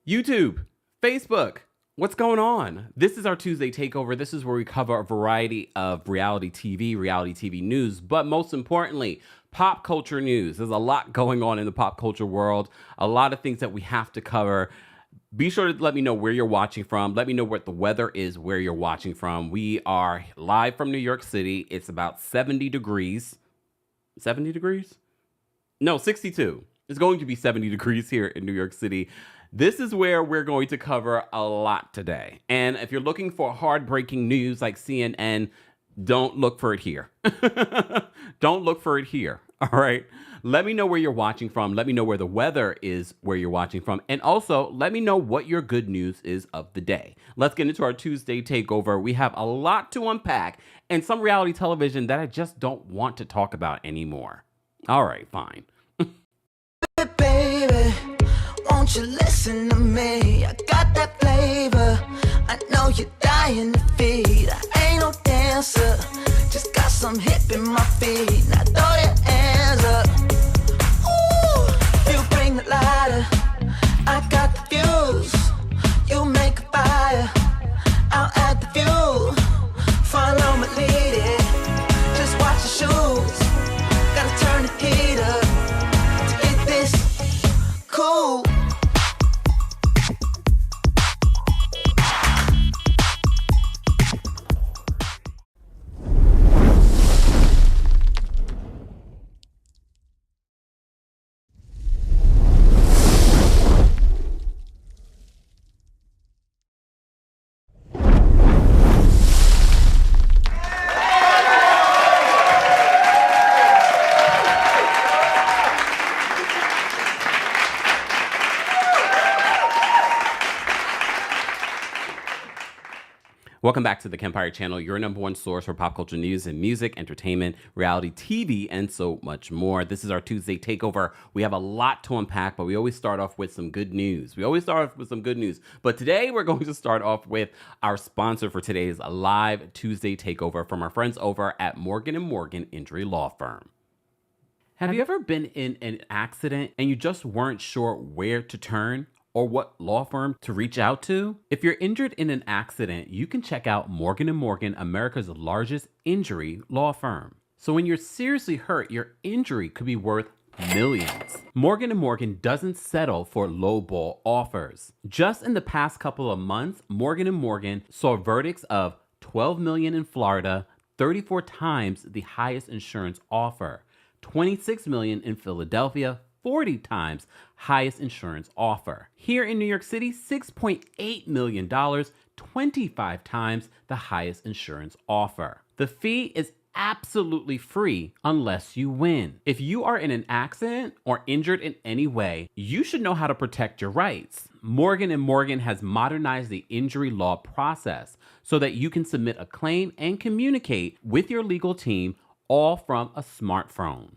YouTube, Facebook, what's going on? This is our Tuesday Takeover. This is where we cover a variety of reality TV news, but most importantly, pop culture news. There's a lot going on in the pop culture world, a lot of things that we have to cover. Be sure to let me know where you're watching from. Let me know what the weather is where you're watching from. We are live from New York City. It's about 70 degrees. 70 degrees? No, 62. It's going to be 70 degrees here in New York City. This is where we're going to cover a lot today. And if you're looking for hard-breaking news like CNN, don't look for it here. Don't look for it here. All right. Let me know where you're watching from. Let me know where the weather is where you're watching from. And also let me know what your good news is of the day. Let's get into our Tuesday Takeover. We have a lot to unpack and some reality television that I just don't want to talk about anymore. All right, fine. Baby, won't you listen to me? I got that flavor. I know you're dying to feed. I ain't no dancer, just got some hip in my feet. Now throw your hands up. Ooh, you bring the lighter. I got the fuse. You make a fire. I'll add the fuel. Follow my lead. Just watch your shoes. Gotta turn the heat up to get this cool. Welcome back to the KEMPIRE channel, your number one source for pop culture news and music, entertainment, reality TV, and so much more. This is our Tuesday Takeover. We have a lot to unpack, but we always start off with some good news. But today we're going to start off with our sponsor for today's live Tuesday Takeover from our friends over at Morgan & Morgan Injury Law Firm. Have you ever been in an accident and you just weren't sure where to turn or what law firm to reach out to? If you're injured in an accident, you can check out Morgan & Morgan, America's largest injury law firm. So when you're seriously hurt, your injury could be worth millions. Morgan & Morgan doesn't settle for lowball offers. Just in the past couple of months, Morgan & Morgan saw verdicts of $12 million in Florida, 34 times the highest insurance offer, $26 million in Philadelphia, 40 times highest insurance offer. Here in New York City, $6.8 million, 25 times the highest insurance offer. The fee is absolutely free unless you win. If you are in an accident or injured in any way, you should know how to protect your rights. Morgan & Morgan has modernized the injury law process so that you can submit a claim and communicate with your legal team all from a smartphone.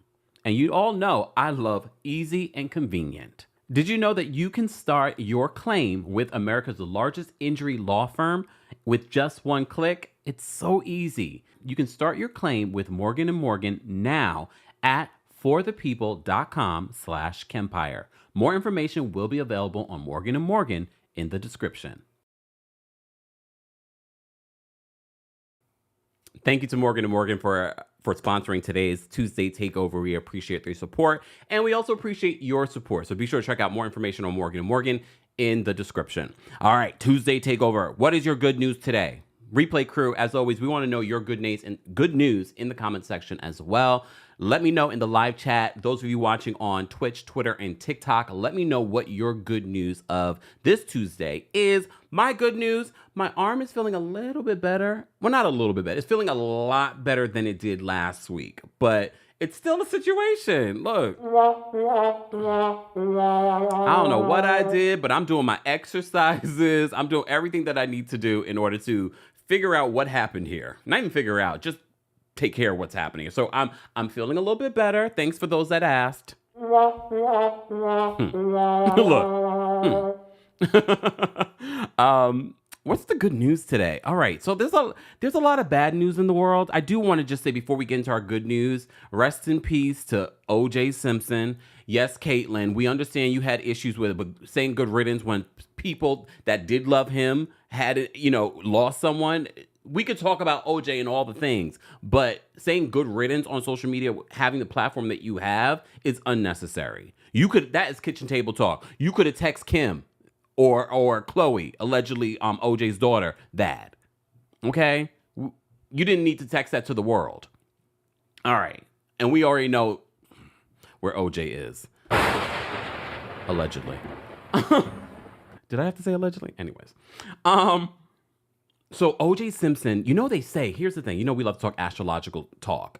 And you all know I love easy and convenient. Did you know that you can start your claim with America's largest injury law firm with just one click? It's so easy. You can start your claim with Morgan & Morgan now at forthepeople.com/KEMPIRE. More information will be available on Morgan & Morgan in the description. Thank you to Morgan & Morgan for sponsoring today's Tuesday Takeover. We appreciate their support, and we also appreciate your support. So be sure to check out more information on Morgan & Morgan in the description. All right, Tuesday Takeover. What is your good news today? Replay crew, as always, we want to know your good news in the comment section as well. Let me know in the live chat. Those of you watching on Twitch, Twitter, and TikTok, let me know what your good news of this Tuesday is. My good news, my arm is feeling a little bit better. Well, not a little bit better. It's feeling a lot better than it did last week, but it's still a situation. Look. I don't know what I did, but I'm doing my exercises. I'm doing everything that I need to do in order to figure out what happened here. Not even figure out, just take care of what's happening. So I'm feeling a little bit better. Thanks for those that asked. Look. What's the good news today? All right, so there's a lot of bad news in the world. I do want to just say before we get into our good news, rest in peace to O.J. Simpson. Yes, Caitlin, we understand you had issues with it, but saying good riddance when people that did love him had, lost someone. We could talk about OJ and all the things, but saying good riddance on social media, having the platform that you have, is unnecessary. That is kitchen table talk. You could have texted Kim or Chloe, allegedly OJ's daughter, that. Okay? You didn't need to text that to the world. All right. And we already know where OJ is. Allegedly. Did I have to say allegedly? Anyways. So OJ Simpson, they say, here's the thing, we love to talk astrological talk.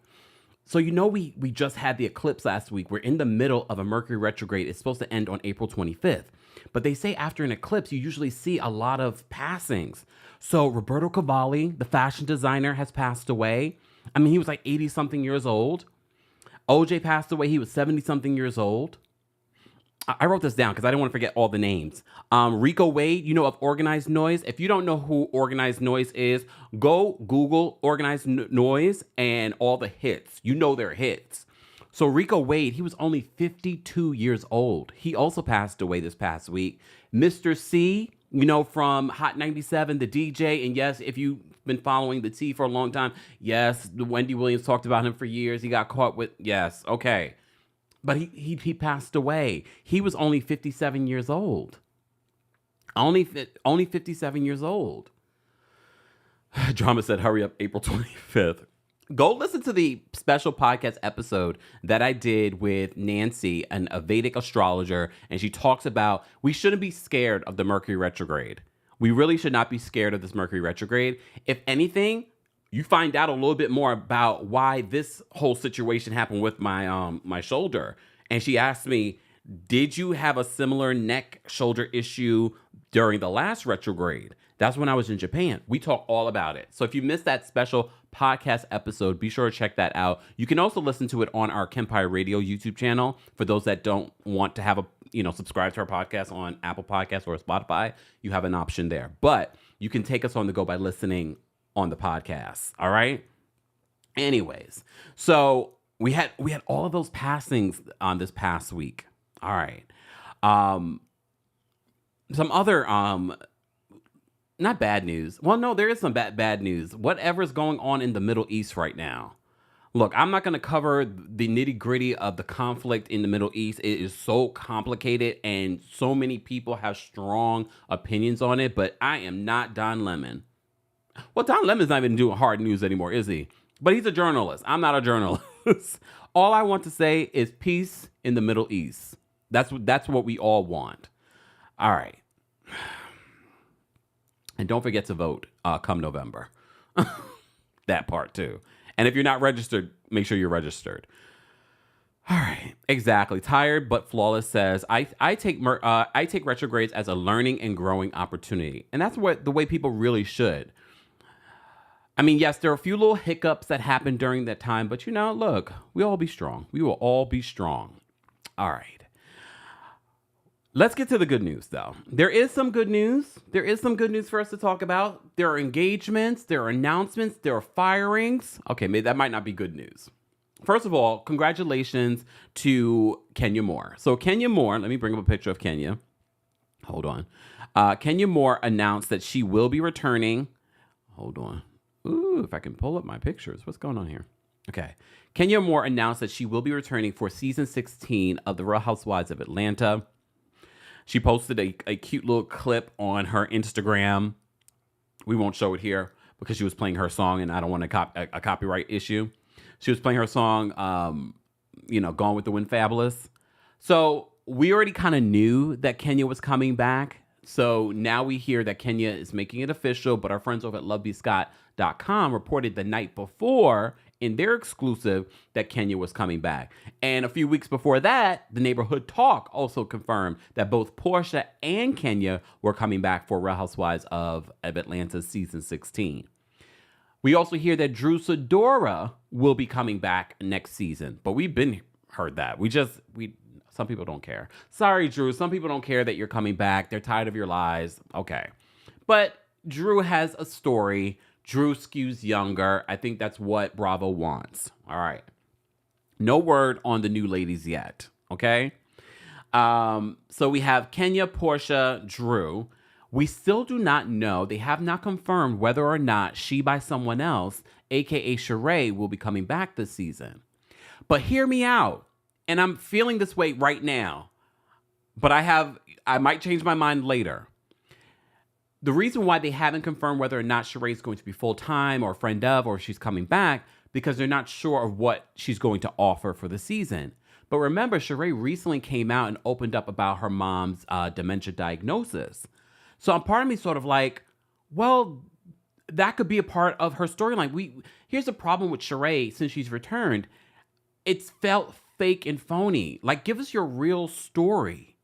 So we just had the eclipse last week. We're in the middle of a Mercury retrograde. It's supposed to end on April 25th. But they say after an eclipse, you usually see a lot of passings. So Roberto Cavalli, the fashion designer, has passed away. I mean, he was like 80-something years old. OJ passed away. He was 70-something years old. I wrote this down because I didn't want to forget all the names. Rico Wade, of Organized Noise. If you don't know who Organized Noise is, go Google Organized Noise and all the hits. Their hits. So Rico Wade, he was only 52 years old. He also passed away this past week. Mr. C, from Hot 97, the DJ. And yes, if you've been following the T for a long time, yes, Wendy Williams talked about him for years. He got caught with, yes, okay. But he passed away. He was only 57 years old. Only 57 years old. Drama said, hurry up, April 25th. Go listen to the special podcast episode that I did with Nancy, a Vedic astrologer, and she talks about we shouldn't be scared of the Mercury retrograde. We really should not be scared of this Mercury retrograde. If anything, you find out a little bit more about why this whole situation happened with my shoulder. And she asked me, did you have a similar neck shoulder issue during the last retrograde? That's when I was in Japan. We talk all about it. So if you missed that special podcast episode, be sure to check that out. You can also listen to it on our KEMPIRE Radio YouTube channel. For those that don't want to have subscribe to our podcast on Apple Podcasts or Spotify, you have an option there. But you can take us on the go by listening on the podcast. All right. Anyways, so we had all of those passings on this past week. All right. Some other not bad news. Well, no, there is some bad news. Whatever's going on in the Middle East right now. Look, I'm not going to cover the nitty gritty of the conflict in the Middle East. It is so complicated and so many people have strong opinions on it, but I am not Don Lemon. Well, Don Lemon's not even doing hard news anymore, is he? But he's a journalist. I'm not a journalist. All I want to say is peace in the Middle East. That's what we all want. All right. And don't forget to vote come November. That part too. And if you're not registered, make sure you're registered. All right, exactly. Tired but flawless says, I take retrogrades as a learning and growing opportunity. And that's the way people really should. I mean, yes, there are a few little hiccups that happened during that time, but look, we all be strong. We will all be strong. All right. Let's get to the good news, though. There is some good news. There is some good news for us to talk about. There are engagements. There are announcements. There are firings. Okay, maybe that might not be good news. First of all, congratulations to Kenya Moore. So Kenya Moore, let me bring up a picture of Kenya. Hold on. Kenya Moore announced that she will be returning. Hold on. Ooh, if I can pull up my pictures. What's going on here? Okay. Kenya Moore announced that she will be returning for season 16 of The Real Housewives of Atlanta. She posted a cute little clip on her Instagram. We won't show it here because she was playing her song and I don't want a copyright issue. She was playing her song, Gone with the Wind Fabulous. So we already kind of knew that Kenya was coming back. So now we hear that Kenya is making it official, but our friends over at lovebscott.com reported the night before in their exclusive that Kenya was coming back. And a few weeks before that, the Neighborhood Talk also confirmed that both Portia and Kenya were coming back for Real Housewives of Atlanta season 16. We also hear that Drew Sidora will be coming back next season, but we've been heard that. Some people don't care. Sorry, Drew. Some people don't care that you're coming back. They're tired of your lies. Okay. But, Drew has a story. Drew skews younger. I think that's what Bravo wants. All right. No word on the new ladies yet. Okay. So we have Kenya, Portia, Drew. We still do not know. They have not confirmed whether or not She by Someone Else, aka Sheree, will be coming back this season. But hear me out. And I'm feeling this way right now. But I might change my mind later. The reason why they haven't confirmed whether or not Sheree is going to be full-time or friend of, or if she's coming back, because they're not sure of what she's going to offer for the season. But remember, Sheree recently came out and opened up about her mom's dementia diagnosis. So part of me sort of like, well, that could be a part of her storyline. Here's the problem with Sheree since she's returned. It's felt fake and phony. Like, give us your real story.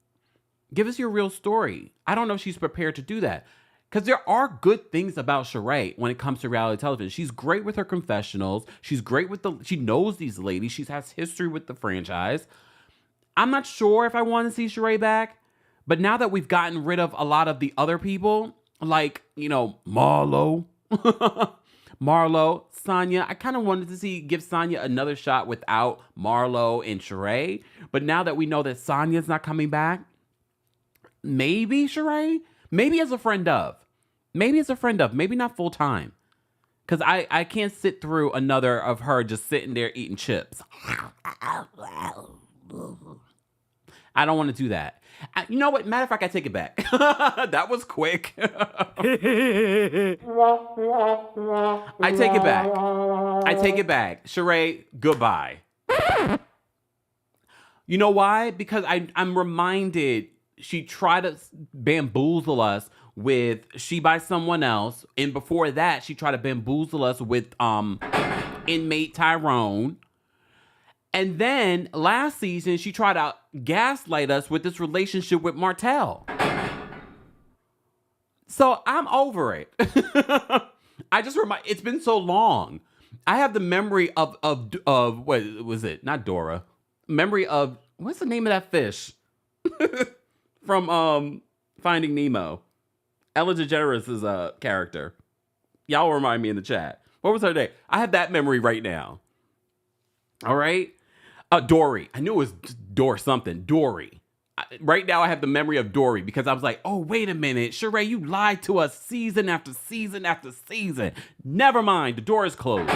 Give us your real story. I don't know if she's prepared to do that. Because there are good things about Sheree when it comes to reality television. She's great with her confessionals. She's great with she knows these ladies. She has history with the franchise. I'm not sure if I want to see Sheree back. But now that we've gotten rid of a lot of the other people, like, Marlo, Sonya, I kind of wanted to give Sonya another shot without Marlo and Sheree. But now that we know that Sonya's not coming back, maybe Sheree? Maybe as a friend of. Maybe not full time. Because I can't sit through another of her just sitting there eating chips. I don't want to do that. You know what? Matter of fact, I take it back. That was quick. I take it back. Sheree, goodbye. You know why? Because I'm reminded she tried to bamboozle us with She by Someone Else. And before that, she tried to bamboozle us with inmate Tyrone. And then last season, she tried to gaslight us with this relationship with Martell. So I'm over it. It's been so long. I have the memory of what was it? Not Dora. Memory of, what's the name of that fish? From Finding Nemo. Ellen DeGeneres' character. Y'all remind me in the chat. What was her name? I have that memory right now. All right? Dory. I knew it was something. Dory. Right now I have the memory of Dory because I was like, oh, wait a minute. Sheree, you lied to us season after season after season. Never mind. The door is closed.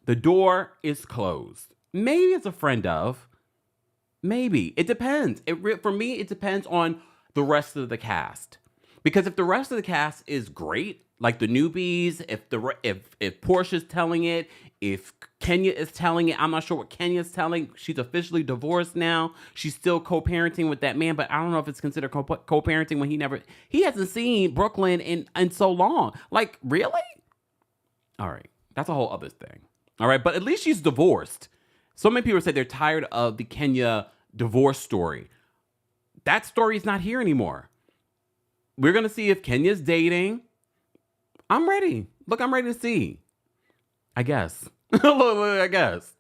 The door is closed. Maybe it's a friend of. Maybe. It depends. For me, it depends on the rest of the cast. Because if the rest of the cast is great, like the newbies, if Portia's telling it, if Kenya is telling it, I'm not sure what Kenya's telling. She's officially divorced now. She's still co-parenting with that man, but I don't know if it's considered co-parenting when he hasn't seen Brooklyn in so long. Like, really? All right. That's a whole other thing. All right. But at least she's divorced. So many people say they're tired of the Kenya divorce story. That story is not here anymore. We're going to see if Kenya's dating. I'm ready. Look, I'm ready to see. I guess. I guess.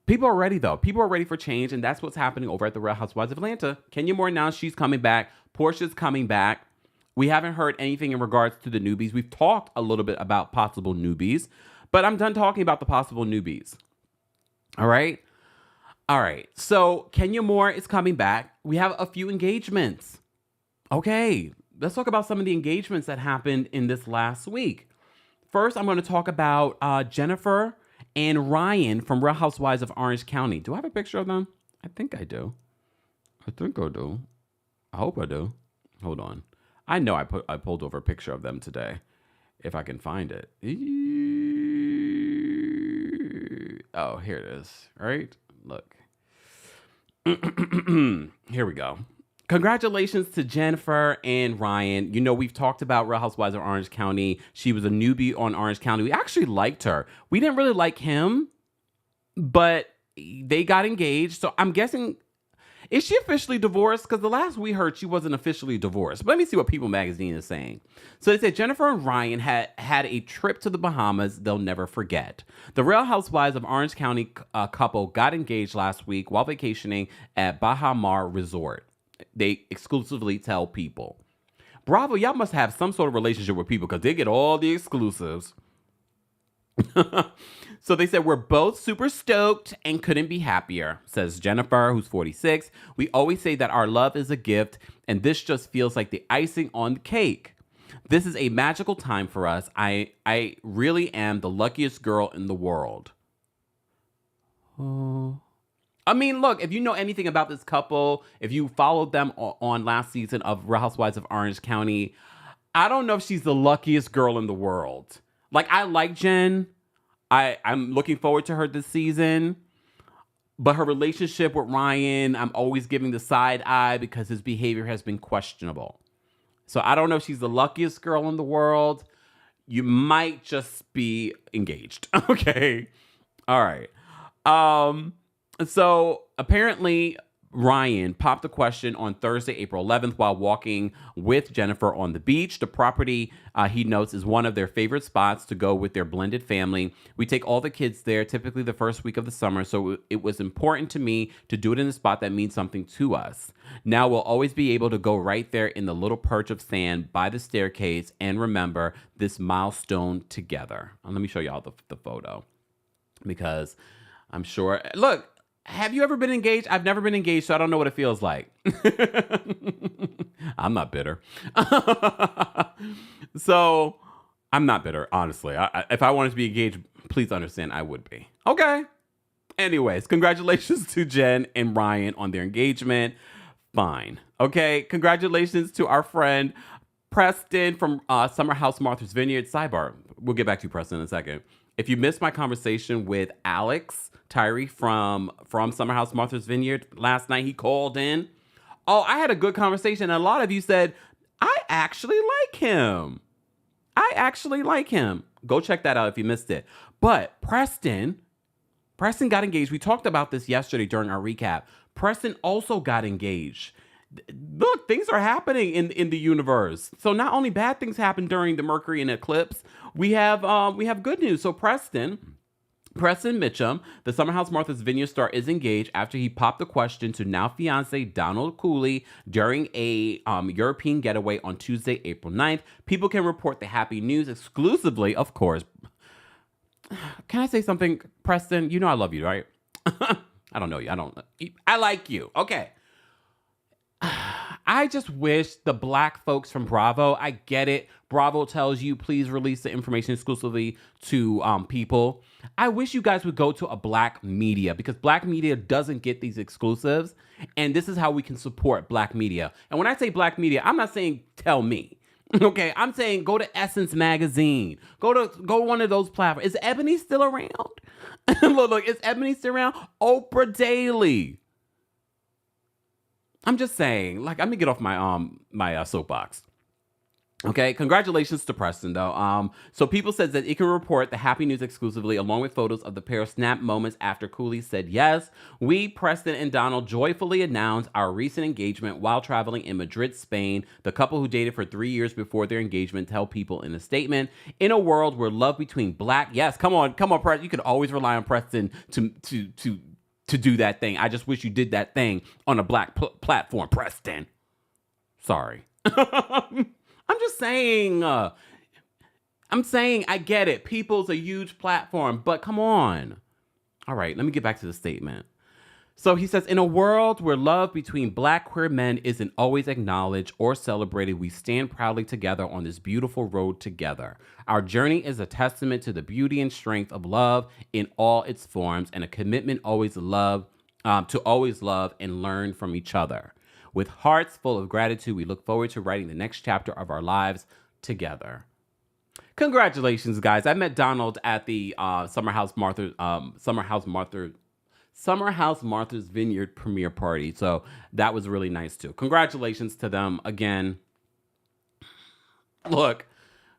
People are ready, though. People are ready for change, and that's what's happening over at the Real Housewives of Atlanta. Kenya Moore announced she's coming back. Portia's coming back. We haven't heard anything in regards to the newbies. We've talked a little bit about possible newbies, but I'm done talking about the possible newbies. All right? All right. So Kenya Moore is coming back. We have a few engagements. Okay. Let's talk about some of the engagements that happened in this last week. First, I'm going to talk about Jennifer and Ryan from Real Housewives of Orange County. Do I have a picture of them? I think I do. I do. I hope I do. Hold on. I know I pulled over a picture of them today. If I can find it. Oh, here it is. All right. Look. Here we go. Congratulations to Jennifer and Ryan. You know, we've talked about Real Housewives of Orange County. She was a newbie on Orange County. We actually liked her. We didn't really like him, but they got engaged. So I'm guessing, is she officially divorced? Because the last we heard, she wasn't officially divorced. But let me see what People Magazine is saying. So they said Jennifer and Ryan had a trip to the Bahamas they'll never forget. The Real Housewives of Orange County couple got engaged last week while vacationing at Baha Mar Resort. They exclusively tell People. Bravo, y'all must have some sort of relationship with people because they get all the exclusives. So they said, we're both super stoked and couldn't be happier, says Jennifer, who's 46. We always say that our love is a gift, and this just feels like the icing on the cake. This is a magical time for us. I really am the luckiest girl in the world. Oh. I mean, look, if you know anything about this couple, if you followed them on last season of Real Housewives of Orange County, I don't know if she's the luckiest girl in the world. Like, I like Jen. I'm looking forward to her this season. But her relationship with Ryan, I'm always giving the side eye because his behavior has been questionable. So I don't know if she's the luckiest girl in the world. You might just be engaged. Okay. All right. So apparently Ryan popped the question on Thursday, April 11th, while walking with Jennifer on the beach. The property, he notes, is one of their favorite spots to go with their blended family. We take all the kids there, typically the first week of the summer, so it was important to me to do it in a spot that means something to us. Now we'll always be able to go right there in the little perch of sand by the staircase and remember this milestone together. Let me show y'all the photo because I'm sure... Look, have you ever been engaged? I've never been engaged, so I don't know what it feels like. I'm not bitter. So I'm not bitter, honestly. If I wanted to be engaged, please understand I would be. Okay. Anyways, congratulations to Jen and Ryan on their engagement. Fine. Okay. Congratulations to our friend Preston from Summer House Martha's Vineyard. Sidebar. We'll get back to you, Preston, in a second. If you missed my conversation with Alex Tyree from Summer House Martha's Vineyard last night, he called in. Oh, I had a good conversation. And a lot of you said, I actually like him. Go check that out if you missed it. But Preston got engaged. We talked about this yesterday during our recap. Preston also got engaged. Look, things are happening in the universe. So not only bad things happen during the Mercury and eclipse, we have good news. So Preston Mitchum, the Summer House Martha's Vineyard star, is engaged after he popped the question to now fiancé Donald Cooley during a European getaway on Tuesday, April 9th. People can report the happy news exclusively, of course. Can I say something, Preston? You know I love you, right? I don't know you. I like you. Okay. I just wish the black folks from Bravo, I get it. Bravo tells you, please release the information exclusively to people. I wish you guys would go to a black media because black media doesn't get these exclusives. And this is how we can support black media. And when I say black media, I'm not saying tell me. Okay, I'm saying go to Essence Magazine. Go one of those platforms. Is Ebony still around? look, is Ebony still around? Oprah Daily. I'm just saying, like, let me get off my soapbox. Okay, congratulations to Preston, though. So People says that it can report the happy news exclusively, along with photos of the pair snap moments after Cooley said yes. We, Preston and Donald, joyfully announced our recent engagement while traveling in Madrid, Spain. The couple who dated for 3 years before their engagement tell People in a statement, in a world where love between black... Yes, come on, Preston. You can always rely on Preston to do that thing. I just wish you did that thing on a black platform, Preston. Sorry. I'm just saying. I get it. People's a huge platform, but come on. All right, let me get back to the statement. So he says, in a world where love between black queer men isn't always acknowledged or celebrated, we stand proudly together on this beautiful road together. Our journey is a testament to the beauty and strength of love in all its forms and a commitment to always love and learn from each other. With hearts full of gratitude, we look forward to writing the next chapter of our lives together. Congratulations, guys. I met Donald at the Summer House Martha's Vineyard premiere party. So that was really nice too. Congratulations to them again. Look,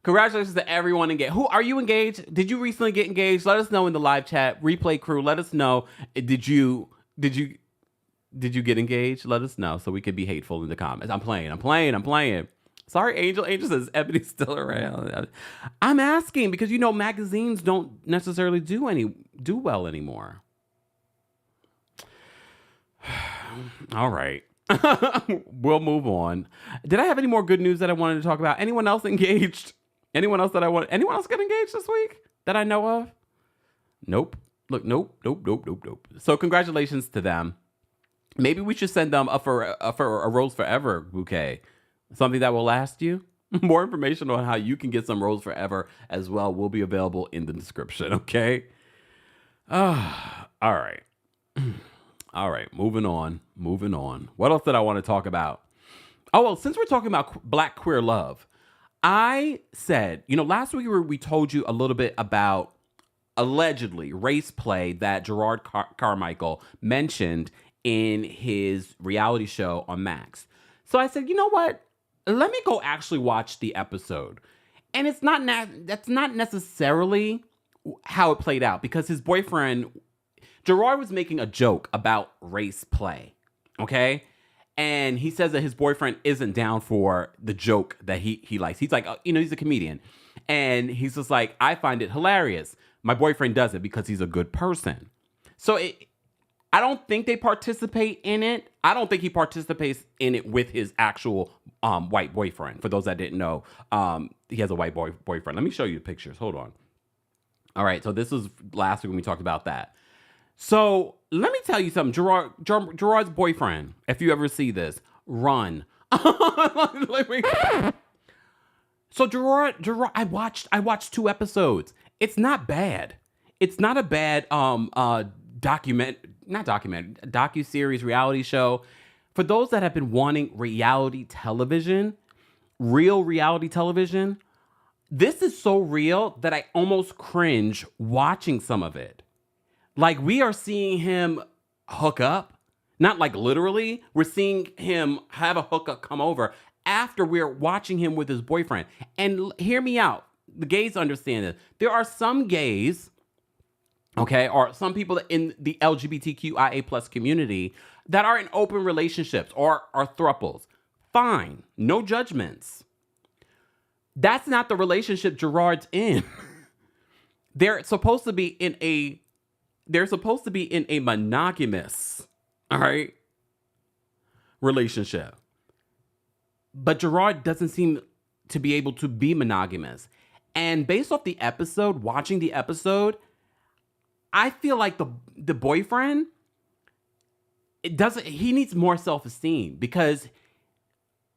congratulations to everyone engaged. Who are you engaged? Did you recently get engaged? Let us know in the live chat. Replay crew, let us know. Did you get engaged? Let us know so we could be hateful in the comments. I'm playing. Sorry, Angel. Angel says Ebony's still around. I'm asking because magazines don't necessarily do well anymore. All right. We'll move on. Did I have any more good news that I wanted to talk about? Anyone else engaged? Anyone else get engaged this week that I know of? Nope. Look, nope. So congratulations to them. Maybe we should send them a Rose Forever bouquet. Something that will last you. More information on how you can get some Rose Forever as well will be available in the description, okay? All right. All right, moving on. What else did I want to talk about? Oh, well, since we're talking about Black queer love, I said, last week we told you a little bit about allegedly race play that Jerrod Carmichael mentioned in his reality show on Max. So I said, you know what? Let me go actually watch the episode. And that's not necessarily how it played out, because his boyfriend, Jerrod, was making a joke about race play, okay? And he says that his boyfriend isn't down for the joke that he likes. He's like, he's a comedian. And he's just like, I find it hilarious. My boyfriend does it because he's a good person. So I don't think they participate in it. I don't think he participates in it with his actual white boyfriend. For those that didn't know, he has a white boyfriend. Let me show you the pictures. Hold on. All right, so this was last week when we talked about that. So let me tell you something. Jerrod's boyfriend, if you ever see this, run. So Jerrod, I watched 2 episodes. It's not bad. It's not a bad docuseries reality show. For those that have been wanting reality television, real reality television, this is so real that I almost cringe watching some of it. Like, we are seeing him hook up, not like literally. We're seeing him have a hookup come over after we're watching him with his boyfriend. And hear me out. The gays understand this. There are some gays, okay, or some people in the LGBTQIA plus community that are in open relationships or are thruples. Fine. No judgments. That's not the relationship Jerrod's in. They're supposed to be in a monogamous, all right, relationship. But Jerrod doesn't seem to be able to be monogamous. And based off the episode, watching the episode, I feel like the boyfriend, he needs more self-esteem, because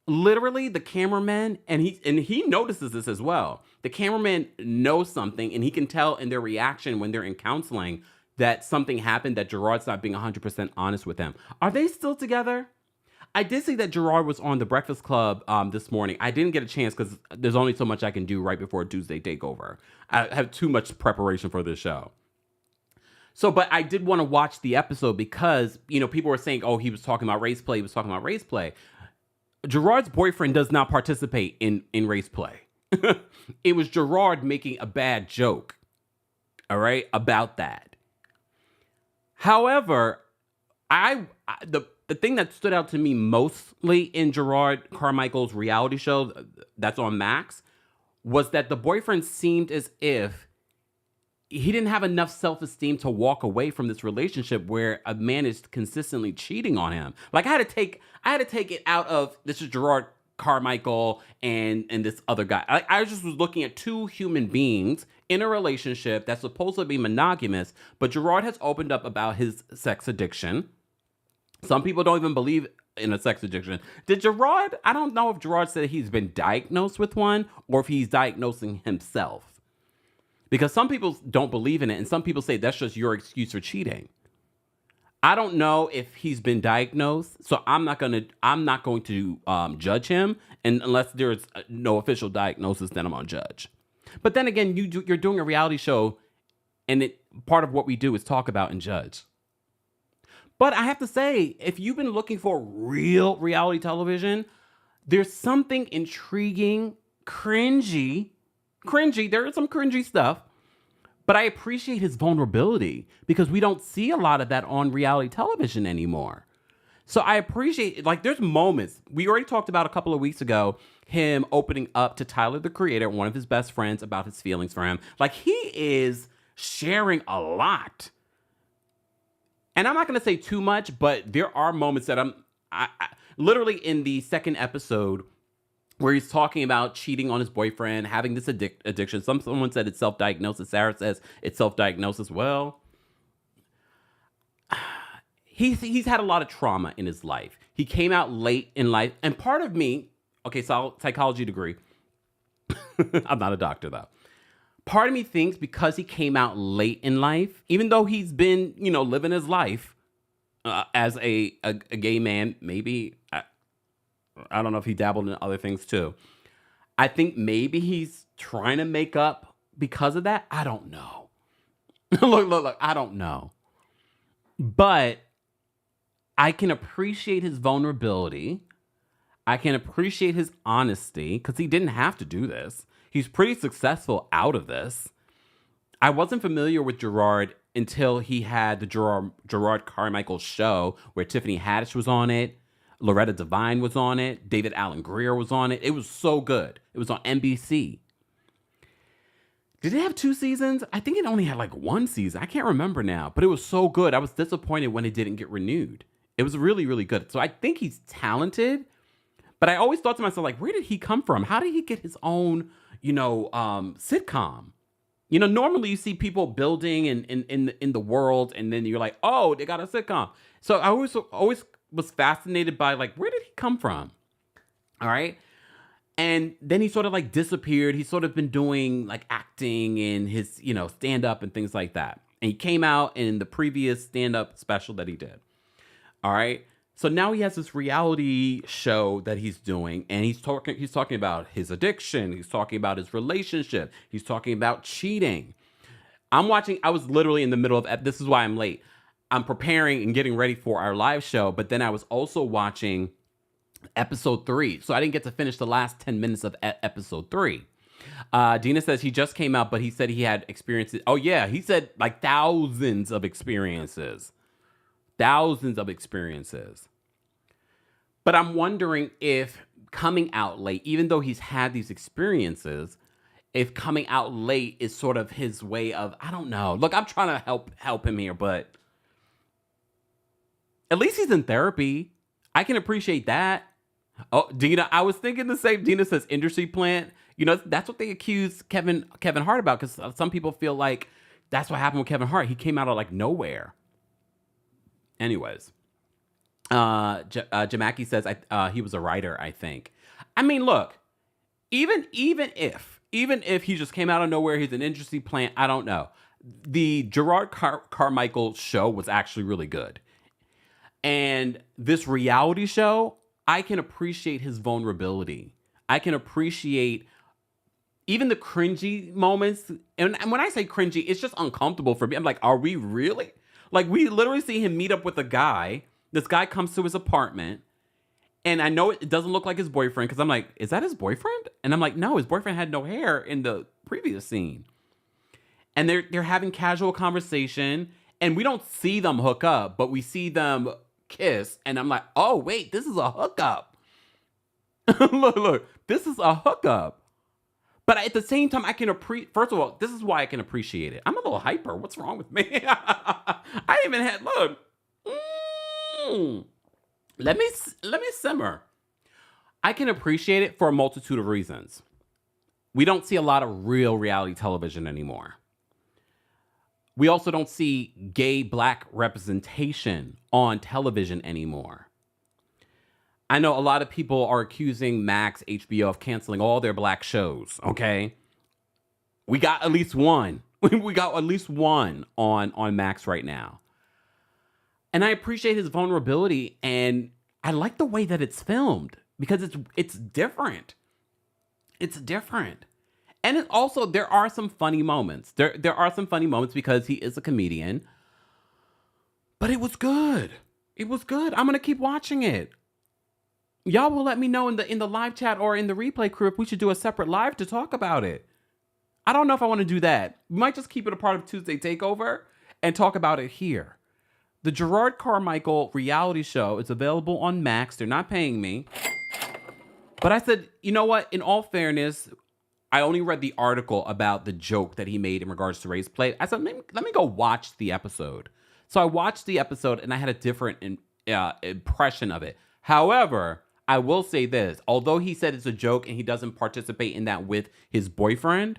literally the cameraman, and he notices this as well. The cameraman knows something, and he can tell in their reaction when they're in counseling that something happened, that Jerrod's not being 100% honest with them. Are they still together? I did see that Jerrod was on The Breakfast Club this morning. I didn't get a chance because there's only so much I can do right before a Tuesday takeover. I have too much preparation for this show. So, but I did want to watch the episode because, people were saying, oh, he was talking about race play. Jerrod's boyfriend does not participate in race play. It was Jerrod making a bad joke, all right, about that. However, the thing that stood out to me mostly in Jerrod Carmichael's reality show that's on Max was that the boyfriend seemed as if he didn't have enough self-esteem to walk away from this relationship where a man is consistently cheating on him. Like, I had to take it out of, this is Jerrod Carmichael and this other guy. I just was looking at 2 human beings in a relationship that's supposed to be monogamous, but Jerrod has opened up about his sex addiction. Some people don't even believe in a sex addiction. I don't know if Jerrod said he's been diagnosed with one or if he's diagnosing himself. Because some people don't believe in it, and some people say that's just your excuse for cheating. I don't know if he's been diagnosed, so I'm not going to judge him, and unless there's no official diagnosis, then I'm gonna judge. But then again, you're doing a reality show, and part of what we do is talk about and judge. But I have to say, if you've been looking for real reality television, there's something intriguing, cringy. There is some cringy stuff, but I appreciate his vulnerability because we don't see a lot of that on reality television anymore. So I appreciate, there's moments, we already talked about a couple of weeks ago, him opening up to Tyler, the creator, one of his best friends, about his feelings for him. He is sharing a lot. And I'm not going to say too much, but there are moments that Literally in the second episode where he's talking about cheating on his boyfriend, having this addiction. Someone said it's self-diagnosis. Sarah says it's self-diagnosis. Well, he's had a lot of trauma in his life. He came out late in life. And part of me, okay, so psychology degree. I'm not a doctor, though. Part of me thinks because he came out late in life, even though he's been, living his life as a gay man, maybe, I don't know if he dabbled in other things too. I think maybe he's trying to make up because of that. I don't know. Look, I don't know. But I can appreciate his vulnerability. I can appreciate his honesty because he didn't have to do this. He's pretty successful out of this. I wasn't familiar with Jerrod until he had the Jerrod Carmichael show where Tiffany Haddish was on it. Loretta Devine was on it. David Alan Grier was on it. It was so good. It was on NBC. Did it have 2 seasons? I think it only had like 1 season. I can't remember now, but it was so good. I was disappointed when it didn't get renewed. It was really, really good. So I think he's talented, but I always thought to myself, like, where did he come from? How did he get his own, sitcom? Normally you see people building in the world, and then you're like, oh, they got a sitcom. So I always was fascinated by, like, where did he come from? All right. And then he sort of like disappeared. He's sort of been doing like acting and his, stand up and things like that. And he came out in the previous stand up special that he did. All right. So now he has this reality show that he's doing, and he's talking about his addiction. He's talking about his relationship. He's talking about cheating. I was literally in the middle of, this is why I'm late. I'm preparing and getting ready for our live show, but then I was also watching episode 3. So I didn't get to finish the last 10 minutes of episode 3. Dina says he just came out, but he said he had experiences. Oh yeah, he said like thousands of experiences. Thousands of experiences. But I'm wondering if coming out late, even though he's had these experiences, if coming out late is sort of his way of, I don't know. Look, I'm trying to help him here, but at least he's in therapy. I can appreciate that. Oh, Dina, I was thinking the same. Dina says industry plant. That's what they accuse Kevin Hart about, because some people feel like that's what happened with Kevin Hart. He came out of like nowhere. Anyways, Jamaki says he was a writer, I think. I mean, look, even if he just came out of nowhere, he's an industry plant, I don't know. The Jerrod Carmichael show was actually really good. And this reality show, I can appreciate his vulnerability. I can appreciate even the cringy moments. And when I say cringy, it's just uncomfortable for me. I'm like, are we really? Like, we literally see him meet up with a guy. This guy comes to his apartment. And I know it doesn't look like his boyfriend, because I'm like, is that his boyfriend? And I'm like, no, his boyfriend had no hair in the previous scene. And they're having casual conversation. And we don't see them hook up, but we see them kiss. And I'm like, oh, wait, this is a hookup. Look, this is a hookup. But at the same time, I can appreciate, first of all, this is why I can appreciate it. I'm a little hyper. What's wrong with me? I even had, look. Let me simmer. I can appreciate it for a multitude of reasons. We don't see a lot of real reality television anymore. We also don't see gay black representation on television anymore. I know a lot of people are accusing Max, HBO of canceling all their black shows, okay? We got at least one. We got at least one on Max right now. And I appreciate his vulnerability, and I like the way that it's filmed because it's different. It's different. And it also, there are some funny moments. There are some funny moments because he is a comedian. But it was good. It was good. I'm going to keep watching it. Y'all will let me know in the live chat or in the replay crew if we should do a separate live to talk about it. I don't know if I want to do that. We might just keep it a part of Tuesday Takeover and talk about it here. The Jerrod Carmichael reality show is available on Max. They're not paying me. But I said, you know what? In all fairness, I only read the article about the joke that he made in regards to race plate. I said, let me go watch the episode. So I watched the episode and I had a different impression of it. However, I will say this. Although he said it's a joke and he doesn't participate in that with his boyfriend,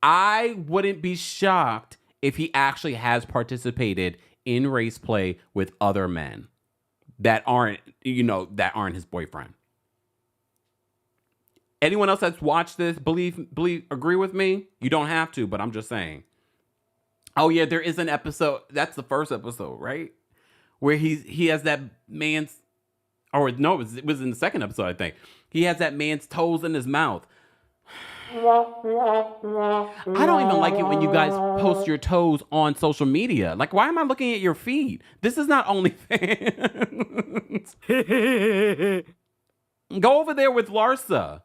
I wouldn't be shocked if he actually has participated in race play with other men that aren't his boyfriend. Anyone else that's watched this, agree with me? You don't have to, but I'm just saying. Oh yeah, there is an episode. That's the first episode, right? Where he has that man's, or no, it was in the second episode, I think. He has that man's toes in his mouth. I don't even like it when you guys post your toes on social media. Like, why am I looking at your feet? This is not OnlyFans. Go over there with Larsa.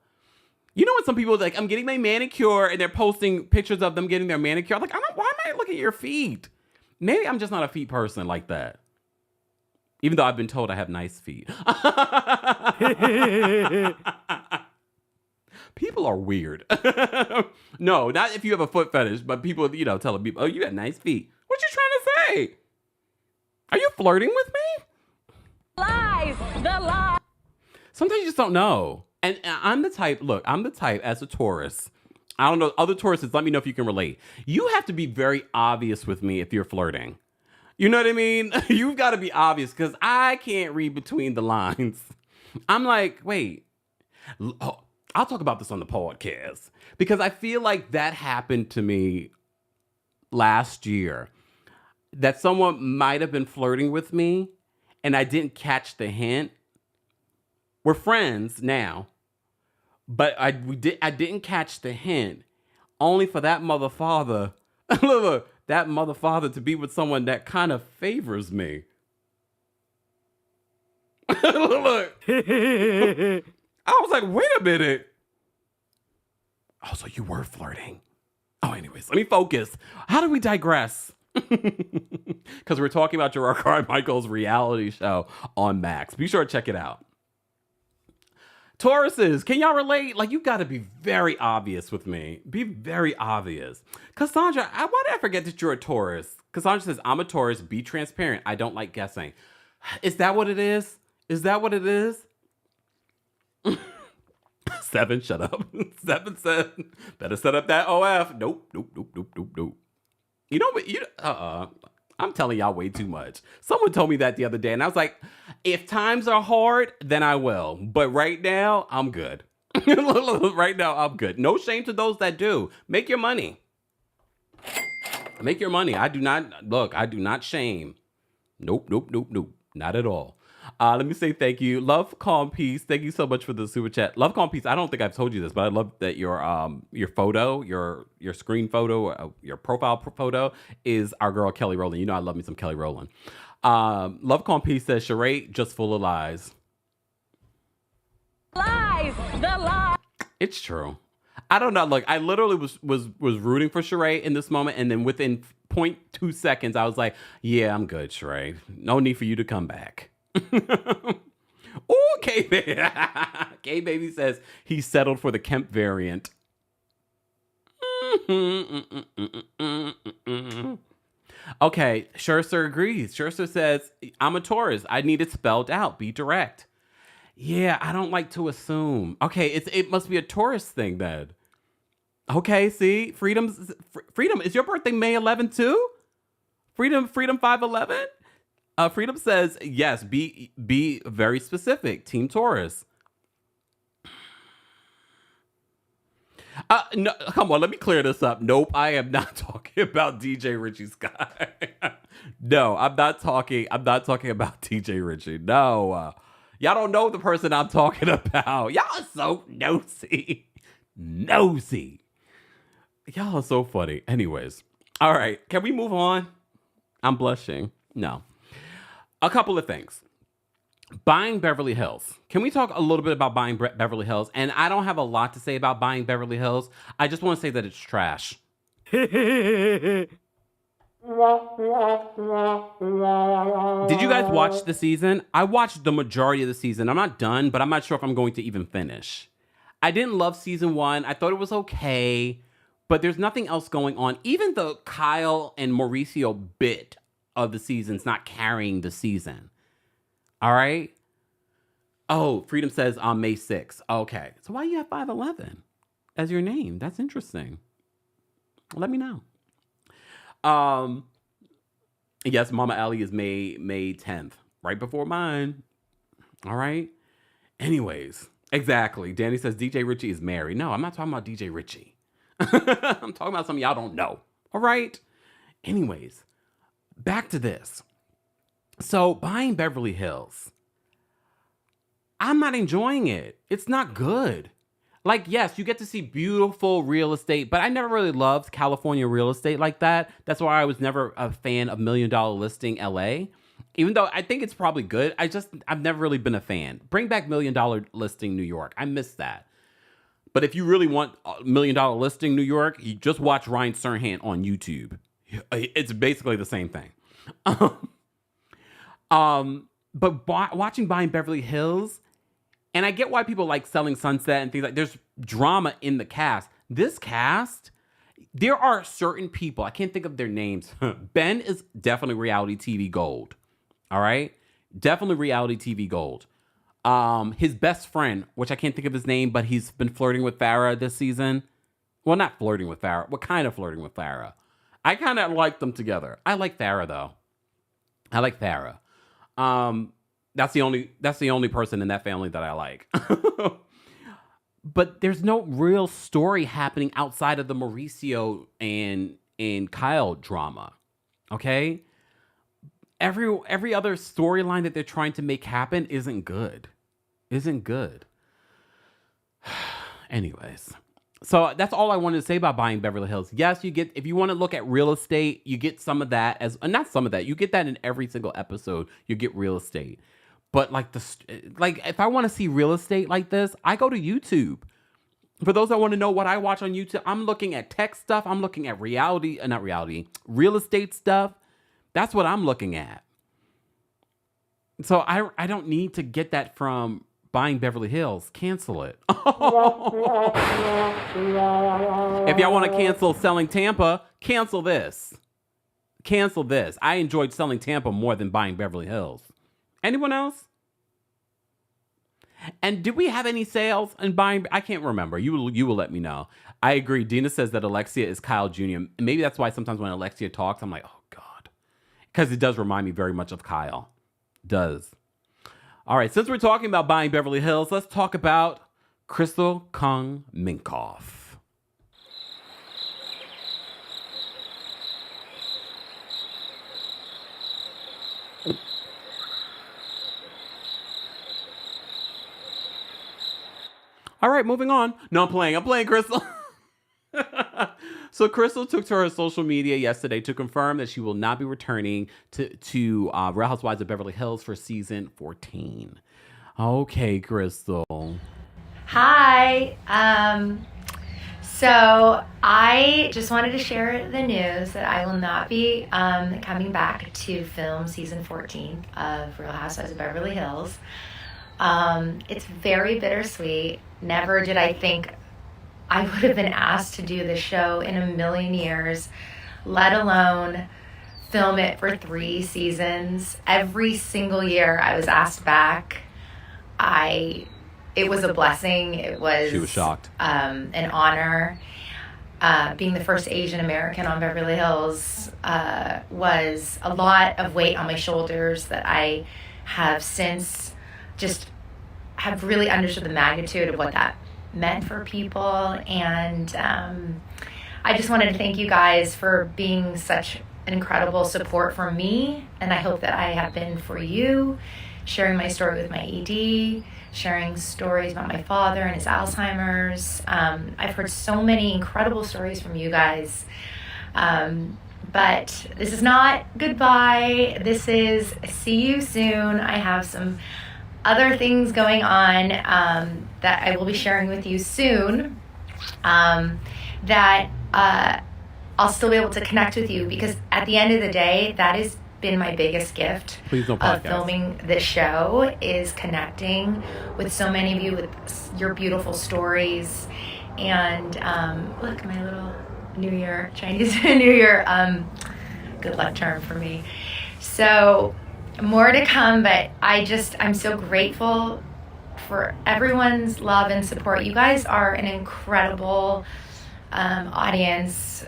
You know when some people are like, I'm getting my manicure, and they're posting pictures of them getting their manicure. I'm like, why am I looking at your feet? Maybe I'm just not a feet person like that. Even though I've been told I have nice feet. People are weird. No, not if you have a foot fetish, but people, telling people, oh, you got nice feet. What you trying to say? Are you flirting with me? Lies, the lie. Sometimes you just don't know. And I'm the type as a Taurus. I don't know, other Tauruses, let me know if you can relate. You have to be very obvious with me if you're flirting. You know what I mean? You've got to be obvious because I can't read between the lines. I'm like, wait, I'll talk about this on the podcast because I feel like that happened to me last year, that someone might have been flirting with me and I didn't catch the hint. We're friends now, but I didn't catch the hint, only for that mother father to be with someone that kind of favors me. Look. I was like, wait a minute. Oh, so you were flirting. Oh, anyways, let me focus. How did we digress? Because we're talking about Jerrod Carmichael's reality show on Max. Be sure to check it out. Tauruses, can y'all relate? Like, you got to be very obvious with me. Be very obvious. Cassandra, why did I forget that you're a Taurus? Cassandra says, I'm a Taurus. Be transparent. I don't like guessing. Is that what it is? Is that what it is? 7, shut up. 7 said, better set up that OF. Nope. You know what? I'm telling y'all way too much. Someone told me that the other day, and I was like, if times are hard, then I will. But right now, I'm good. Right now, I'm good. No shame to those that do. Make your money. Make your money. I do not shame. Nope. Not at all. Let me say thank you. Love, Calm, Peace. Thank you so much for the super chat. Love, Calm, Peace. I don't think I've told you this, but I love that your photo, your screen photo, your profile photo is our girl Kelly Rowland. You know I love me some Kelly Rowland. Love, Calm, Peace says, Sheree, just full of lies. Lies, the lie. It's true. I don't know. Look, I literally was rooting for Sheree in this moment, and then within 0.2 seconds, I was like, yeah, I'm good, Sheree. No need for you to come back. Oh, K-Baby says he settled for the Kemp variant. Okay, Scherzer agrees. Scherzer says, I'm a Taurus. I need it spelled out. Be direct. Yeah, I don't like to assume. Okay, it must be a Taurus thing then. Okay, see? Freedom, is your birthday May 11th too? Freedom 511? Freedom says, yes, be very specific. Team Taurus. No, come on, let me clear this up. Nope, I am not talking about DJ Richie Sky. No, I'm not talking about DJ Richie. No. Y'all don't know the person I'm talking about. Y'all are so nosy. Y'all are so funny. Anyways. All right, can we move on? I'm blushing. No. A couple of things. Buying Beverly Hills. Can we talk a little bit about Buying Beverly Hills? And I don't have a lot to say about Buying Beverly Hills. I just want to say that it's trash. Did you guys watch the season? I watched the majority of the season. I'm not done, but I'm not sure if I'm going to even finish. I didn't love season 1. I thought it was okay, but there's nothing else going on. Even the Kyle and Mauricio bit of the season's not carrying the season. All right? Oh, Freedom says on May 6th. Okay. So why you have 511 as your name? That's interesting. Let me know. Yes, Mama Allie is May 10th, right before mine. All right. Anyways, exactly. Danny says DJ Richie is married. No, I'm not talking about DJ Richie. I'm talking about something y'all don't know. All right. Anyways, back to this. So buying Beverly Hills, I'm not enjoying it. It's not good. Like, yes, you get to see beautiful real estate, but I never really loved California real estate like that. That's why I was never a fan of $1 Million Listing LA. Even though I think it's probably good, I've never really been a fan. Bring back $1 Million Listing New York. I miss that. But if you really want $1 Million Listing New York, you just watch Ryan Serhant on YouTube. It's basically the same thing. But watching Buying Beverly Hills, and I get why people like Selling Sunset and things like, there's drama in the cast. This cast, there are certain people, I can't think of their names. Ben is definitely reality TV gold. All right? Definitely reality TV gold. His best friend, which I can't think of his name, but he's been flirting with Farrah this season. Well, not flirting with Farrah. What kind of flirting with Farrah? I kind of like them together. I like Farrah, though. I like Farrah. That's the only person in that family that I like. But there's no real story happening outside of the Mauricio and Kyle drama. Okay? Every other storyline that they're trying to make happen isn't good. Anyways. So that's all I wanted to say about Buying Beverly Hills. Yes, you get, if you want to look at real estate, you get some of that not some of that. You get that in every single episode. You get real estate. But like if I want to see real estate like this, I go to YouTube. For those that want to know what I watch on YouTube, I'm looking at tech stuff. I'm looking at real estate stuff. That's what I'm looking at. So I don't need to get that from Buying Beverly Hills. Cancel it. If y'all want to cancel Selling Tampa, cancel this. Cancel this. I enjoyed Selling Tampa more than Buying Beverly Hills. Anyone else? And did we have any sales in Buying? I can't remember. You will let me know. I agree. Dina says that Alexia is Kyle Jr. Maybe that's why sometimes when Alexia talks, I'm like, oh God. Because it does remind me very much of Kyle. Does. All right, since we're talking about Buying Beverly Hills, let's talk about Crystal Kung Minkoff. All right, moving on. No, I'm playing Crystal. So Crystal took to her social media yesterday to confirm that she will not be returning to Real Housewives of Beverly Hills for season 14. Okay, Crystal. Hi. So I just wanted to share the news that I will not be coming back to film season 14 of Real Housewives of Beverly Hills. It's very bittersweet. Never did I think I would have been asked to do this show in a million years, let alone film it for 3 seasons. Every single year I was asked back. It was a blessing. She was shocked. An honor. Being the first Asian American on Beverly Hills was a lot of weight on my shoulders that I have since just have really understood the magnitude of what that meant for people. And I just wanted to thank you guys for being such an incredible support for me, and I hope that I have been for you, sharing my story with my ED, sharing stories about my father and his Alzheimer's. I've heard so many incredible stories from you guys. But this is not goodbye. This is see you soon. I have some other things going on that I will be sharing with you soon, that I'll still be able to connect with you, because at the end of the day, that has been my biggest gift of filming this show, is connecting with so many of you with your beautiful stories. And look, my little New Year, Chinese New Year, good luck charm for me. So more to come, but I'm so grateful for everyone's love and support. You guys are an incredible audience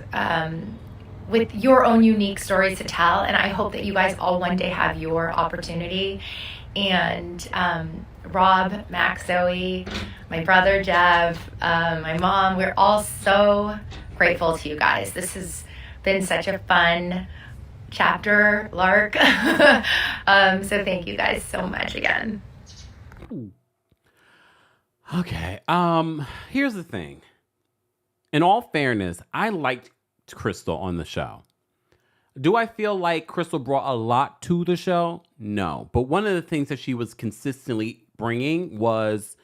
with your own unique stories to tell, and I hope that you guys all one day have your opportunity. And Rob, Max, Zoe, my brother Jeff, my mom, we're all so grateful to you guys. This has been such a fun chapter, Lark. So thank you guys so much again. Okay. Here's the thing. In all fairness, I liked Crystal on the show. Do I feel like Crystal brought a lot to the show? No. But one of the things that she was consistently bringing was,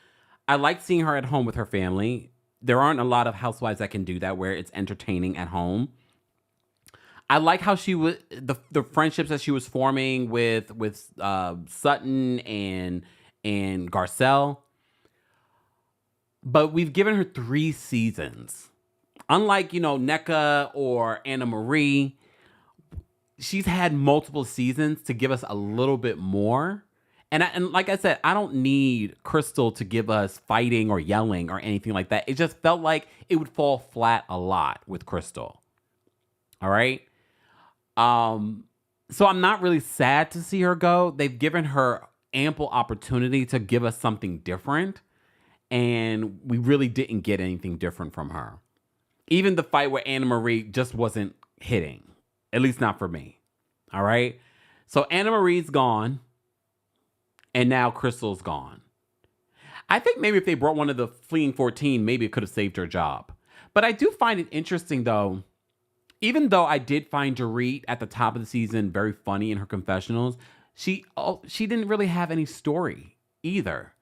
I liked seeing her at home with her family. There aren't a lot of housewives that can do that, where it's entertaining at home. I like how she was, the friendships that she was forming with Sutton and Garcia. But we've given her 3 seasons. Unlike, Nneka or Anna Marie, she's had multiple seasons to give us a little bit more. And like I said, I don't need Crystal to give us fighting or yelling or anything like that. It just felt like it would fall flat a lot with Crystal. All right? So I'm not really sad to see her go. They've given her ample opportunity to give us something different. And we really didn't get anything different from her. Even the fight with Anna Marie just wasn't hitting. At least not for me. All right? So Anna Marie's gone. And now Crystal's gone. I think maybe if they brought one of the fleeing 14, maybe it could have saved her job. But I do find it interesting, though. Even though I did find Jerrod at the top of the season very funny in her confessionals, she didn't really have any story either.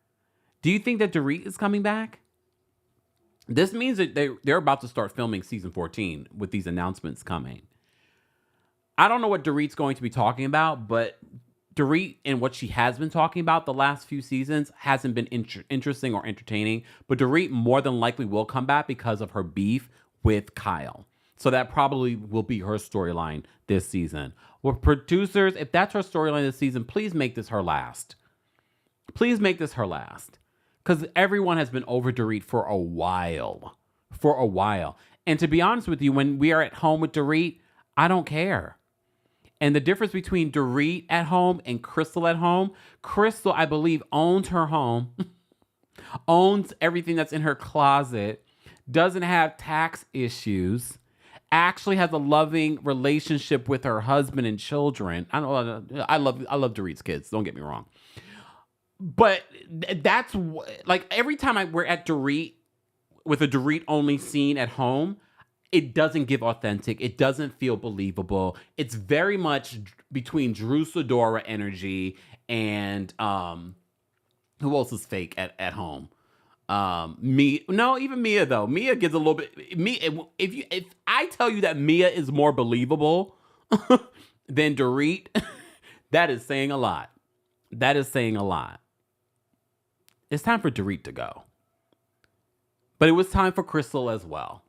Do you think that Jerrod is coming back? This means that they're about to start filming season 14 with these announcements coming. I don't know what Dorit's going to be talking about, but Dorit and what she has been talking about the last few seasons hasn't been interesting or entertaining. But Dorit more than likely will come back because of her beef with Kyle. So that probably will be her storyline this season. Well, producers, if that's her storyline this season, please make this her last. Please make this her last. Because everyone has been over Dorit for a while. For a while. And to be honest with you, when we are at home with Dorit, I don't care. And the difference between Dorit at home and Crystal at home, Crystal, I believe, owns her home, owns everything that's in her closet, doesn't have tax issues, actually has a loving relationship with her husband and children. I love Dorit's kids, don't get me wrong. But that's like every time we're at Dorit with a Dorit only scene at home, it doesn't give authentic. It doesn't feel believable. It's very much between Drew Sidora energy and who else is fake at home? Even Mia though. Mia gives a little bit. If I tell you that Mia is more believable than Dorit, that is saying a lot. That is saying a lot. It's time for Dorit to go. But it was time for Crystal as well.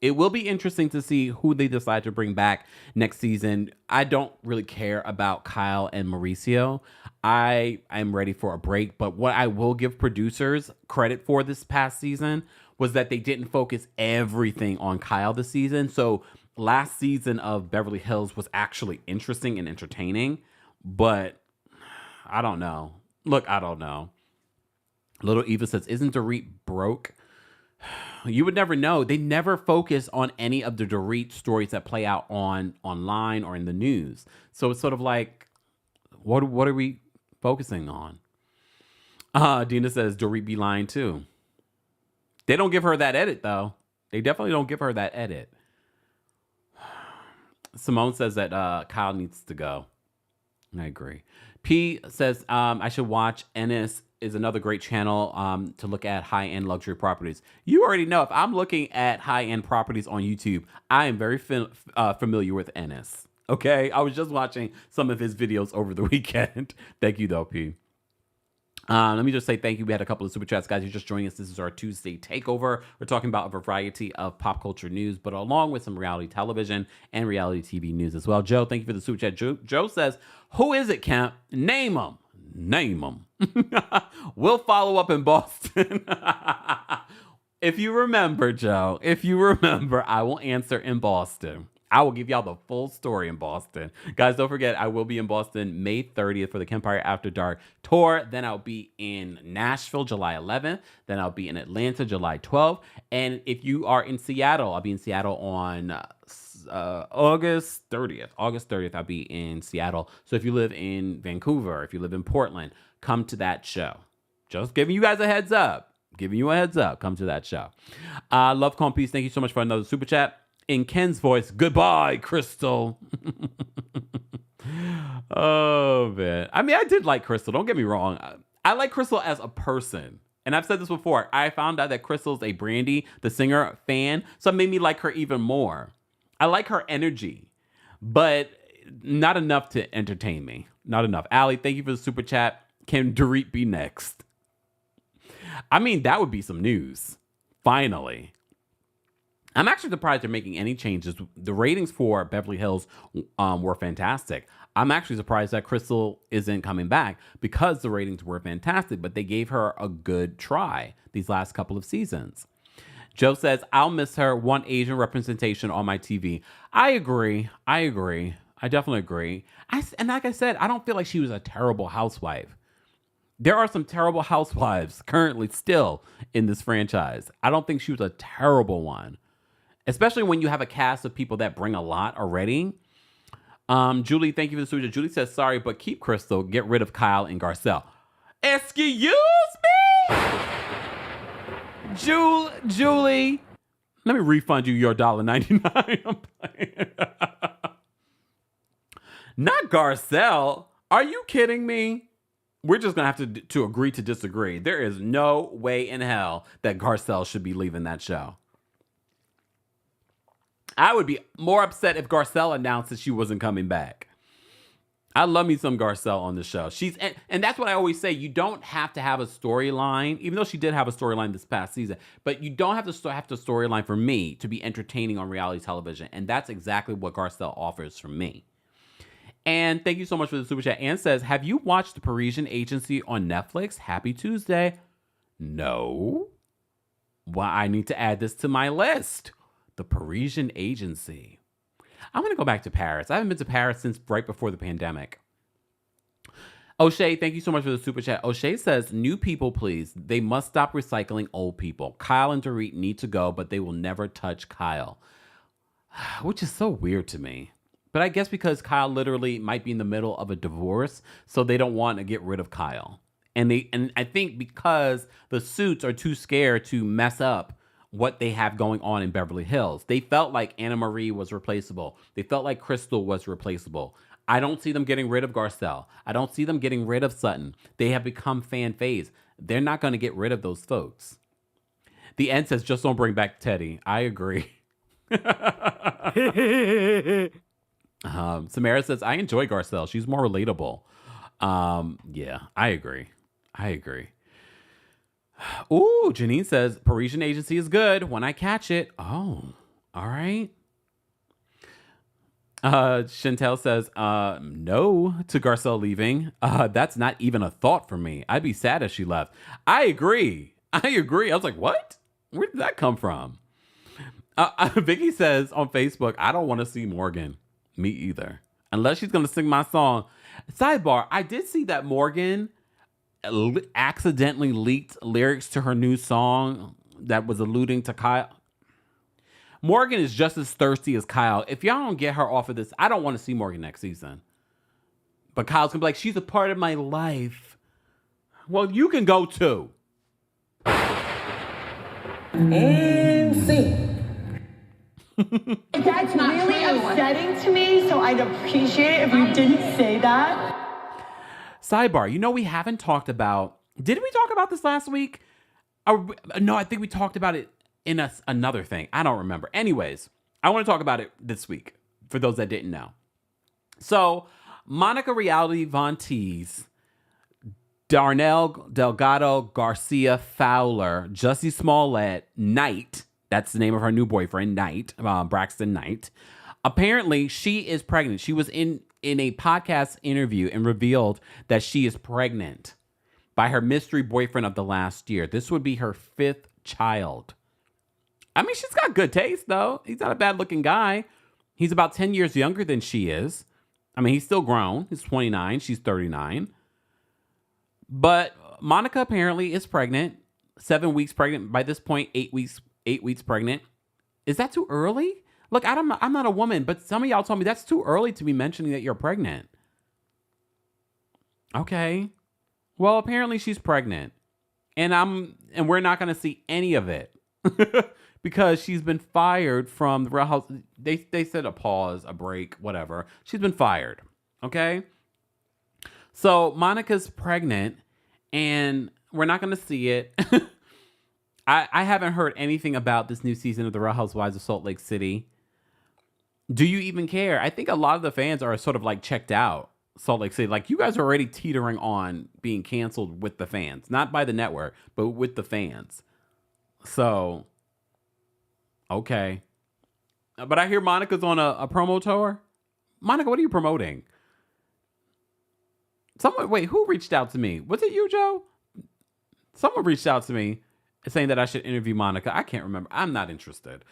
It will be interesting to see who they decide to bring back next season. I don't really care about Kyle and Mauricio. I am ready for a break. But what I will give producers credit for this past season was that they didn't focus everything on Kyle this season. So last season of Beverly Hills was actually interesting and entertaining. But I don't know. Look, I don't know. Little Eva says, isn't Dorit broke? You would never know. They never focus on any of the Dorit stories that play out online or in the news. So it's sort of like, what are we focusing on? Dina says Dorit be lying too. They don't give her that edit though. They definitely don't give her that edit. Simone says that Kyle needs to go. I agree. P says I should watch Ennis is another great channel to look at high-end luxury properties. You already know if I'm looking at high-end properties on YouTube, I am very familiar with Ennis. Okay? I was just watching some of his videos over the weekend. Thank you, though, P. Let me just say thank you. We had a couple of super chats. Guys, you're just joining us. This is our Tuesday takeover. We're talking about a variety of pop culture news, but along with some reality television and reality TV news as well. Joe, thank you for the super chat. Joe says, who is it, Kemp? Name them. Name them. We'll follow up in Boston. If you remember, Joe, I will answer in Boston. I will give y'all the full story in Boston. Guys, don't forget, I will be in Boston May 30th for the KEMPIRE After Dark tour. Then I'll be in Nashville July 11th. Then I'll be in Atlanta July 12th. And if you are in Seattle, I'll be in Seattle on August 30th. August 30th, I'll be in Seattle. So if you live in Vancouver, if you live in Portland, come to that show. Just giving you guys a heads up. Come to that show. Love Calm Peace. Thank you so much for another super chat. In Ken's voice, goodbye, Crystal. Oh, man. I mean, I did like Crystal. Don't get me wrong. I like Crystal as a person. And I've said this before. I found out that Crystal's a Brandy, the singer, fan. So it made me like her even more. I like her energy. But not enough to entertain me. Not enough. Allie, thank you for the super chat. Can Dorit be next? I mean, that would be some news. Finally. I'm actually surprised they're making any changes. The ratings for Beverly Hills were fantastic. I'm actually surprised that Crystal isn't coming back because the ratings were fantastic, but they gave her a good try these last couple of seasons. Joe says, I'll miss her. Want Asian representation on my TV. I agree. I definitely agree. And like I said, I don't feel like she was a terrible housewife. There are some terrible housewives currently still in this franchise. I don't think she was a terrible one. Especially when you have a cast of people that bring a lot already. Julie, thank you for the super. Julie says, sorry, but keep Crystal. Get rid of Kyle and Garcelle. Excuse me? Julie, let me refund you your $1.99. I'm playing. Not Garcelle. Are you kidding me? We're just going to have to agree to disagree. There is no way in hell that Garcelle should be leaving that show. I would be more upset if Garcelle announced that she wasn't coming back. I love me some Garcelle on the show. And that's what I always say. You don't have to have a storyline, even though she did have a storyline this past season. But you don't have to have the storyline for me to be entertaining on reality television. And that's exactly what Garcelle offers for me. And thank you so much for the super chat. Ann says, have you watched The Parisian Agency on Netflix? Happy Tuesday. No. Well, I need to add this to my list. The Parisian Agency. I'm going to go back to Paris. I haven't been to Paris since right before the pandemic. O'Shea, thank you so much for the super chat. O'Shea says, new people, please. They must stop recycling old people. Kyle and Dorit need to go, but they will never touch Kyle. Which is so weird to me. But I guess because Kyle literally might be in the middle of a divorce, so they don't want to get rid of Kyle. And I think because the suits are too scared to mess up what they have going on in Beverly Hills. They felt like Anna Marie was replaceable. They felt like Crystal was replaceable. I don't see them getting rid of Garcelle. I don't see them getting rid of Sutton. They have become fan faves. They're not going to get rid of those folks. The end says, just don't bring back Teddy. I agree. Samara says, I enjoy Garcelle. She's more relatable. Yeah, I agree. Ooh, Janine says, Parisian Agency is good when I catch it. Oh, all right. Chantel says, no to Garcelle leaving. That's not even a thought for me. I'd be sad if she left. I agree. I was like, what? Where did that come from? Vicky says on Facebook, I don't want to see Morgan. Me either. Unless she's going to sing my song. Sidebar, I did see that Morgan accidentally leaked lyrics to her new song that was alluding to Kyle. Morgan is just as thirsty as Kyle. If y'all don't get her off of this, I don't want to see Morgan next season. But Kyle's gonna be like, she's a part of my life. Well, you can go too. And sing. That's really upsetting to me, so I'd appreciate it if you didn't say that. Sidebar, we haven't talked about... Did we talk about this last week? No, I think we talked about it in another thing. I don't remember. Anyways, I want to talk about it this week, for those that didn't know. So, Monica Reality Von Teese, Darnell Delgado Garcia Fowler, Jussie Smollett, Knight, that's the name of her new boyfriend, Knight, Braxton Knight. Apparently, she is pregnant. She was in in a podcast interview and revealed that she is pregnant by her mystery boyfriend of the last year. This would be her 5th child. I mean, she's got good taste, though. He's not a bad-looking guy. He's about 10 years younger than she is. I mean, he's still grown. He's 29. She's 39. But Monica apparently is pregnant. 7 weeks pregnant. By this point, 8 weeks pregnant. Is that too early? Look, I'm not a woman, but some of y'all told me that's too early to be mentioning that you're pregnant. Okay. Well, apparently she's pregnant. And we're not going to see any of it. Because she's been fired from the Real House. They said a pause, a break, whatever. She's been fired. Okay? So Monica's pregnant, and we're not going to see it. I haven't heard anything about this new season of the Real Housewives of Salt Lake City. Do you even care? I think a lot of the fans are sort of like checked out. Salt Lake City. Like, you guys are already teetering on being canceled with the fans. Not by the network, but with the fans. So, okay. But I hear Monica's on a promo tour. Monica, what are you promoting? Wait, who reached out to me? Was it you, Joe? Someone reached out to me saying that I should interview Monica. I can't remember. I'm not interested.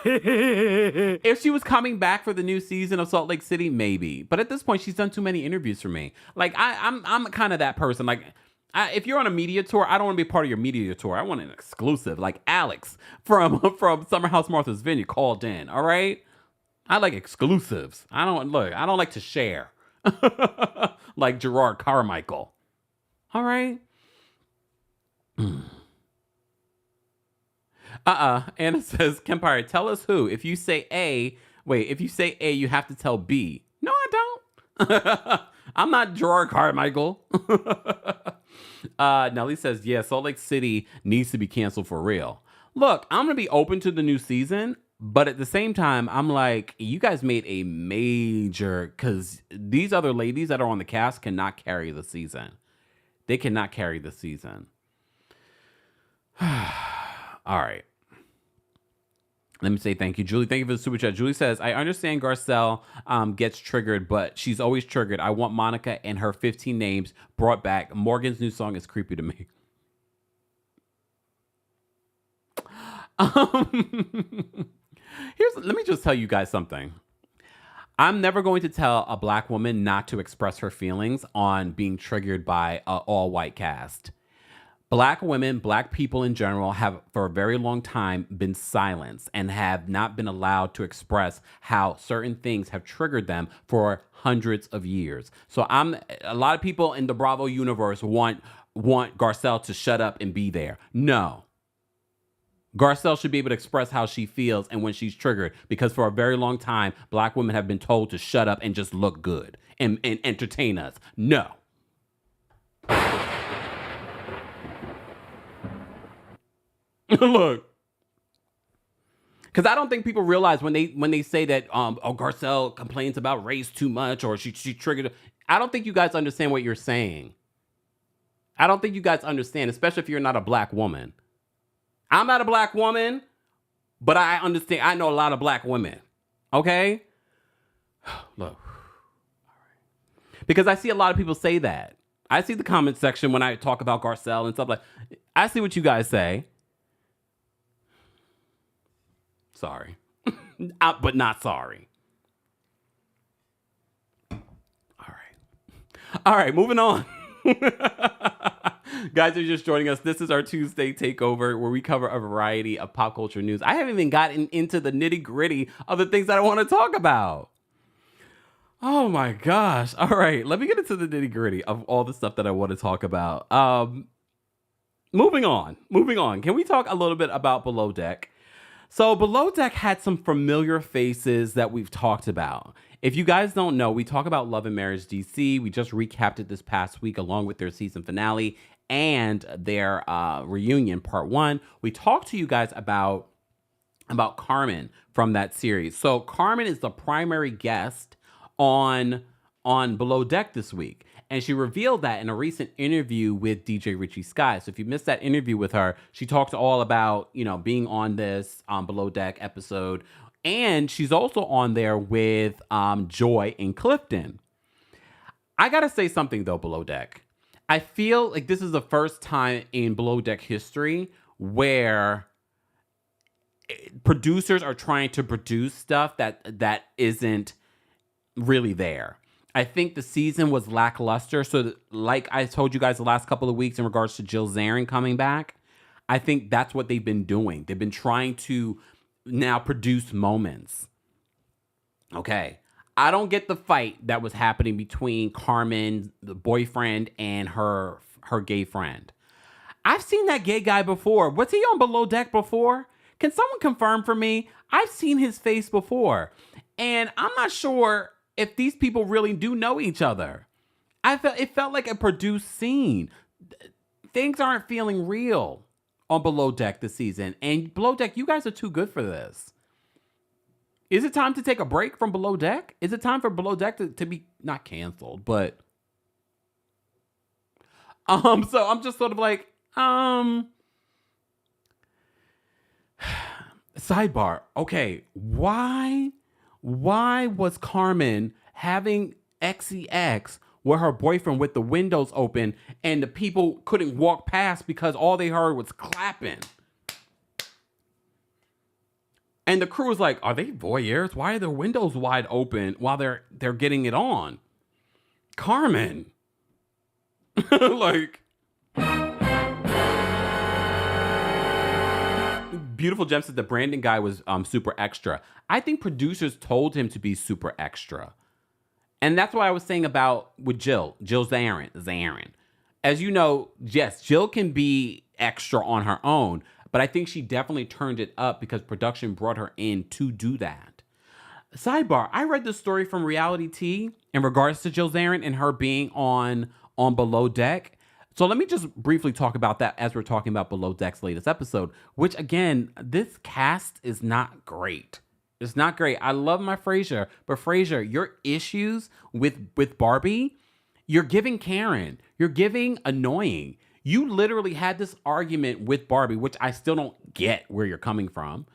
If she was coming back for the new season of Salt Lake City, maybe. But at this point, she's done too many interviews for me. Like, I'm kind of that person. Like, if you're on a media tour, I don't want to be part of your media tour. I want an exclusive, like Alex from Summer House Martha's Vineyard called in. All right, I like exclusives. I don't like to share. Like Jerrod Carmichael. All right. Anna says, KEMPIRE, tell us who. If you say A, you have to tell B. No, I don't. I'm not Jerrod Carmichael. Nelly says, yeah, Salt Lake City needs to be canceled for real. Look, I'm going to be open to the new season, but at the same time, I'm like, you guys made a major, because these other ladies that are on the cast cannot carry the season. They cannot carry the season. All right. Let me say thank you, Julie. Thank you for the super chat. Julie says, I understand Garcelle gets triggered, but she's always triggered. I want Monica and her 15 names brought back. Morgan's new song is creepy to me. Let me just tell you guys something. I'm never going to tell a black woman not to express her feelings on being triggered by an all-white cast. Black women, black people in general have for a very long time been silenced and have not been allowed to express how certain things have triggered them for hundreds of years. So a lot of people in the Bravo universe want Garcelle to shut up and be there. No. Garcelle should be able to express how she feels and when she's triggered, because for a very long time, black women have been told to shut up and just look good and entertain us. No. Look, because I don't think people realize when they say that Garcelle complains about race too much or she triggered. I don't think you guys understand what you're saying. I don't think you guys understand, especially if you're not a black woman. I'm not a black woman, but I understand. I know a lot of black women. Okay, look, all right. Because I see a lot of people say that. I see the comment section when I talk about Garcelle and stuff like. I see what you guys say. Sorry. But not sorry. All right, moving on. Guys, are just joining us. This is our Tuesday takeover where we cover a variety of pop culture news. I haven't even gotten into the nitty gritty of the things that I want to talk about. Oh my gosh. All right, let me get into the nitty gritty of all the stuff that I want to talk about. Moving on. Can we talk a little bit about Below Deck? So Below Deck had some familiar faces that we've talked about. If you guys don't know, we talk about Love and Marriage DC. We just recapped it this past week along with their season finale and their reunion part 1. We talked to you guys about Carmen from that series. So Carmen is the primary guest on Below Deck this week. And she revealed that in a recent interview with DJ Richie Sky. So if you missed that interview with her, she talked all about, being on this Below Deck episode. And she's also on there with Joy and Clifton. I gotta say something though, Below Deck. I feel like this is the first time in Below Deck history where producers are trying to produce stuff that isn't really there. I think the season was lackluster. So like I told you guys the last couple of weeks in regards to Jill Zarin coming back, I think that's what they've been doing. They've been trying to now produce moments. Okay. I don't get the fight that was happening between Carmen, the boyfriend, and her gay friend. I've seen that gay guy before. Was he on Below Deck before? Can someone confirm for me? I've seen his face before. And I'm not sure if these people really do know each other. It felt like a produced scene. Things aren't feeling real on Below Deck this season. And Below Deck, you guys are too good for this. Is it time to take a break from Below Deck? Is it time for Below Deck to be not canceled, but so I'm just sort of like, sidebar. Okay, why was Carmen having XEX with her boyfriend with the windows open and the people couldn't walk past because all they heard was clapping? And the crew was like, are they voyeurs? Why are their windows wide open while they're getting it on? Carmen. Like, Beautiful Gem said the Brandon guy was super extra. I think producers told him to be super extra. And that's what I was saying about with Jill Zarin. As you know, yes, Jill can be extra on her own, but I think she definitely turned it up because production brought her in to do that. Sidebar, I read the story from Reality T in regards to Jill Zarin and her being on Below Deck. So let me just briefly talk about that as we're talking about Below Deck's latest episode, which again, this cast is not great. It's not great. I love my Frasier, but Frasier, your issues with Barbie, you're giving Karen. You're giving annoying. You literally had this argument with Barbie, which I still don't get where you're coming from.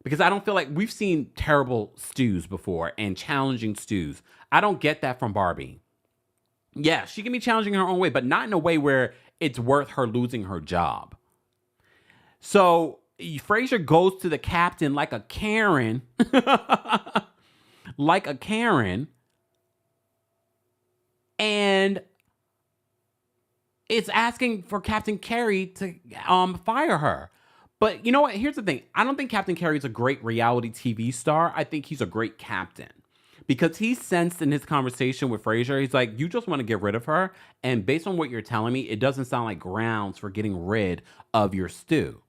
Because I don't feel like we've seen terrible stews before and challenging stews. I don't get that from Barbie. Yeah, she can be challenging in her own way, but not in a way where it's worth her losing her job. So Frasier goes to the captain like a Karen. Like a Karen. And it's asking for Captain Carey to fire her. But you know what? Here's the thing. I don't think Captain Carey is a great reality TV star. I think he's a great captain. Because he sensed in his conversation with Frasier, he's like, you just want to get rid of her. And based on what you're telling me, it doesn't sound like grounds for getting rid of your stew.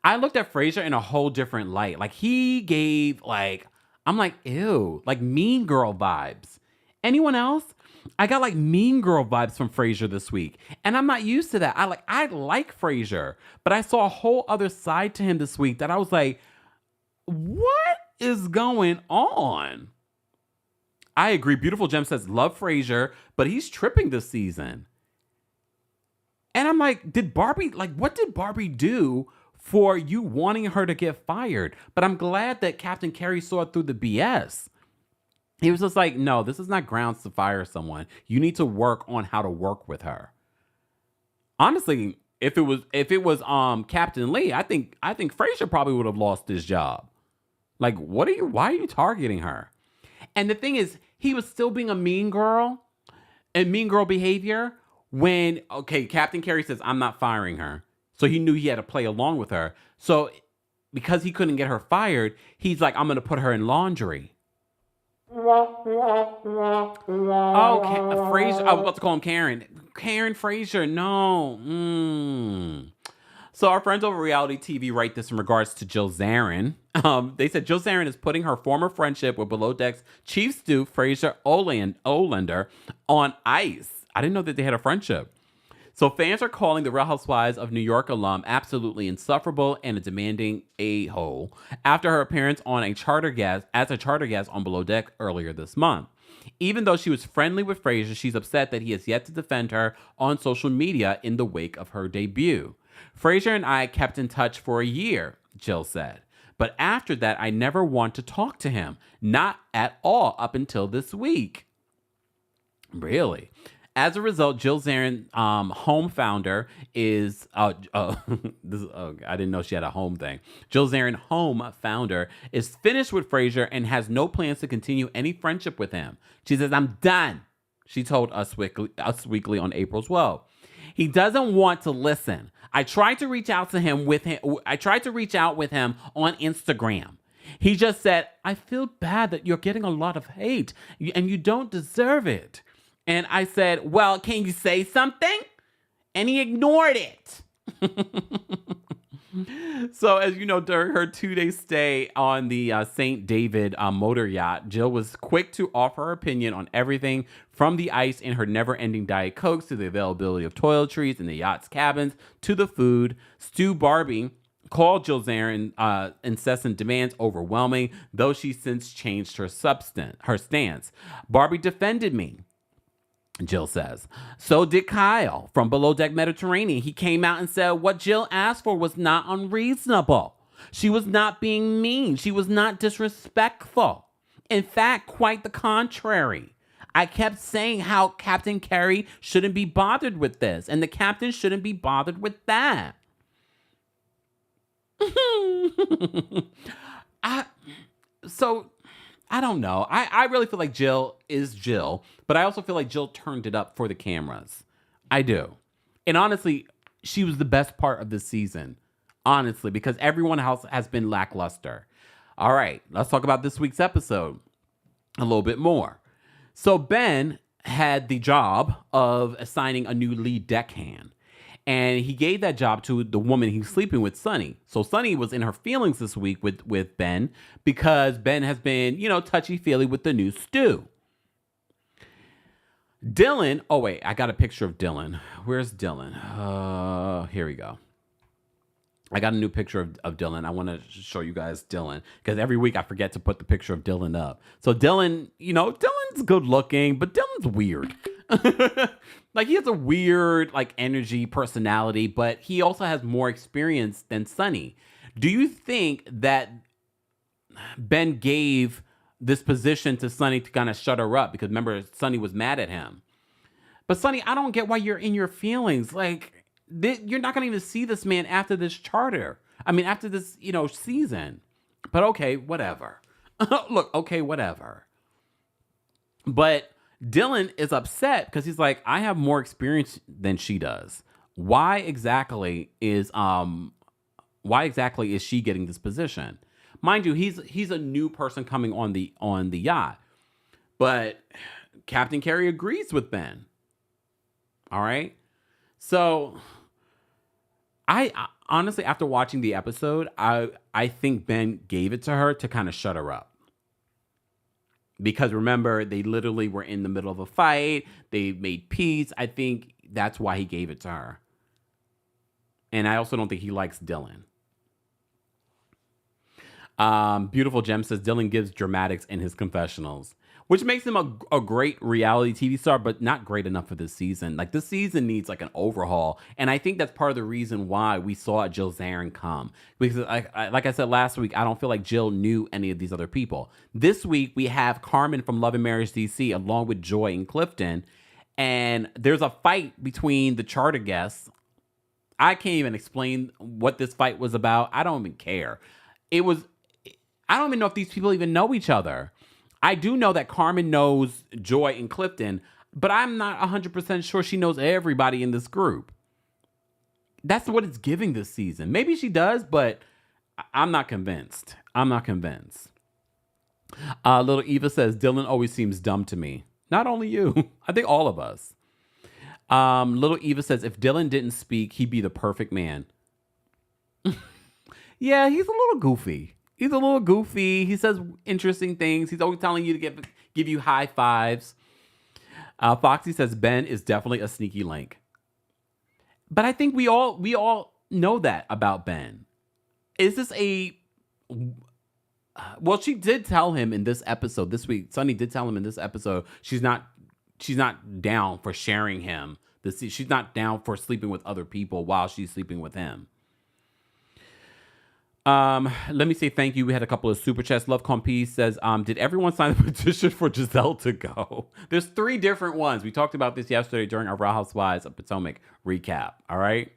I looked at Frasier in a whole different light. Like he gave I'm like, ew, like Mean Girl vibes. Anyone else? I got like Mean Girl vibes from Frasier this week. And I'm not used to that. I like Frasier, but I saw a whole other side to him this week that I was like, what is going on? I agree. Beautiful Gem says, love Frasier, but he's tripping this season. And I'm like, what did Barbie do for you wanting her to get fired? But I'm glad that Captain Carey saw it through the BS. He was just like, no, this is not grounds to fire someone. You need to work on how to work with her. Honestly, if it was Captain Lee, I think Frasier probably would have lost his job. Like, why are you targeting her? And the thing is, he was still being a mean girl and mean girl behavior when, Captain Carey says, I'm not firing her. So he knew he had to play along with her. So because he couldn't get her fired, he's like, I'm going to put her in laundry. Frasier. I was about to call him Karen. Karen Frasier. No. So our friends over Reality TV write this in regards to Jill Zarin. They said Jill Zarin is putting her former friendship with Below Deck's chief stew, Frasier Olander, on ice. I didn't know that they had a friendship. So fans are calling the Real Housewives of New York alum absolutely insufferable and a demanding a-hole after her appearance on as a charter guest on Below Deck earlier this month. Even though she was friendly with Frasier, she's upset that he has yet to defend her on social media in the wake of her debut. Frasier and I kept in touch for a year, Jill said. But after that, I never want to talk to him. Not at all up until this week. Really? As a result, Jill Zarin, home founder, is I didn't know she had a home thing. Jill Zarin, home founder, is finished with Frazier and has no plans to continue any friendship with him. She says, "I'm done," she told Us Weekly on April 12th. He doesn't want to listen. I tried to reach out with him on Instagram. He just said, "I feel bad that you're getting a lot of hate and you don't deserve it." And I said, "Well, can you say something?" And he ignored it. So, as you know, during her 2-day stay on the St. David motor yacht, Jill was quick to offer her opinion on everything from the ice in her never-ending Diet Cokes to the availability of toiletries in the yacht's cabins to the food. Stu Barbie called Jill Zarin's incessant demands overwhelming, though she since changed her stance. "Barbie defended me," Jill says. "So did Kyle from Below Deck Mediterranean. He came out and said what Jill asked for was not unreasonable. She was not being mean. She was not disrespectful. In fact, quite the contrary. I kept saying how Captain Carey shouldn't be bothered with this, and the captain shouldn't be bothered with that." I don't know. I really feel like Jill is Jill, but I also feel like Jill turned it up for the cameras. I do. And honestly, she was the best part of this season. Honestly, because everyone else has been lackluster. All right, let's talk about this week's episode a little bit more. So Ben had the job of assigning a new lead deckhand. And he gave that job to the woman he's sleeping with, Sunny. So Sunny was in her feelings this week with Ben because Ben has been, touchy-feely with the new stew. Dylan, oh wait, I got a picture of Dylan. Where's Dylan? Here we go. I got a new picture of Dylan. I want to show you guys Dylan because every week I forget to put the picture of Dylan up. So Dylan, Dylan's good looking, but Dylan's weird. Like he has a weird energy, personality, but he also has more experience than Sunny. Do you think that Ben gave this position to Sunny to kind of shut her up? Because remember, Sunny was mad at him. But Sunny, I don't get why you're in your feelings. You're not going to even see this man after this charter. I mean, after this, season. But okay, whatever. Look, okay, whatever. But Dylan is upset because he's like, I have more experience than she does. Why exactly is she getting this position? Mind you, he's a new person coming on the yacht. But Captain Carey agrees with Ben. All right? So I honestly, after watching the episode, I think Ben gave it to her to kind of shut her up. Because remember, they literally were in the middle of a fight. They made peace. I think that's why he gave it to her. And I also don't think he likes Dylan. Beautiful Gem says Dylan gives dramatics in his confessionals, which makes him a great reality TV star, but not great enough for this season. This season needs an overhaul. And I think that's part of the reason why we saw Jill Zarin come. Because like I said last week, I don't feel like Jill knew any of these other people. This week, we have Carmen from Love and Marriage DC along with Joy and Clifton. And there's a fight between the charter guests. I can't even explain what this fight was about. I don't even care. I don't even know if these people even know each other. I do know that Carmen knows Joy and Clifton, but I'm not 100% sure she knows everybody in this group. That's what it's giving this season. Maybe she does, but I'm not convinced. Little Eva says, Dylan always seems dumb to me. Not only you. I think all of us. Little Eva says, if Dylan didn't speak, he'd be the perfect man. Yeah, he's a little goofy. He says interesting things. He's always telling you to give you high fives. Foxy says Ben is definitely a sneaky link. But I think we all know that about Ben. Is this well, she did tell him in this episode this week. Sunny did tell him in this episode she's not down for sharing him. She's not down for sleeping with other people while she's sleeping with him. Let me say thank you. We had a couple of super chats. Love Compie says, did everyone sign the petition for Giselle to go? There's 3 different ones. We talked about this yesterday during our Real Housewives of Potomac recap. All right.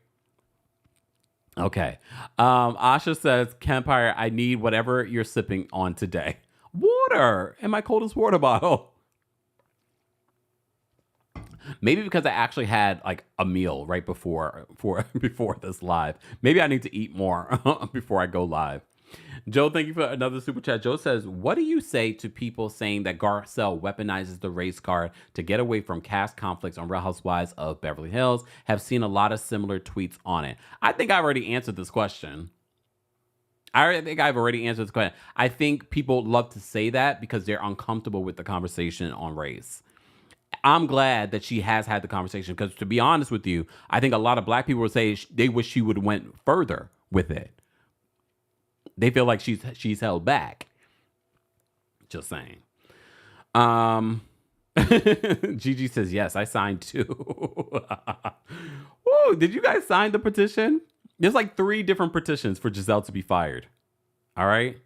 Okay. Asha says, KEMPIRE, I need whatever you're sipping on today. Water in my coldest water bottle. Maybe because I actually had like a meal right before this live. Maybe I need to eat more before I go live. Joe, thank you for another super chat. Joe says, what do you say to people saying that Garcelle weaponizes the race card to get away from caste conflicts on Real Housewives of Beverly Hills? Have seen a lot of similar tweets on it. I think I already answered this question. I think I've already answered this question. I think people love to say that because they're uncomfortable with the conversation on race. I'm glad that she has had the conversation because, to be honest with you, I think a lot of black people would say they wish she would have went further with it. They feel like she's held back. Just saying. Gigi says, yes, I signed too. Whoa, did you guys sign the petition? There's like 3 different petitions for Giselle to be fired. All right.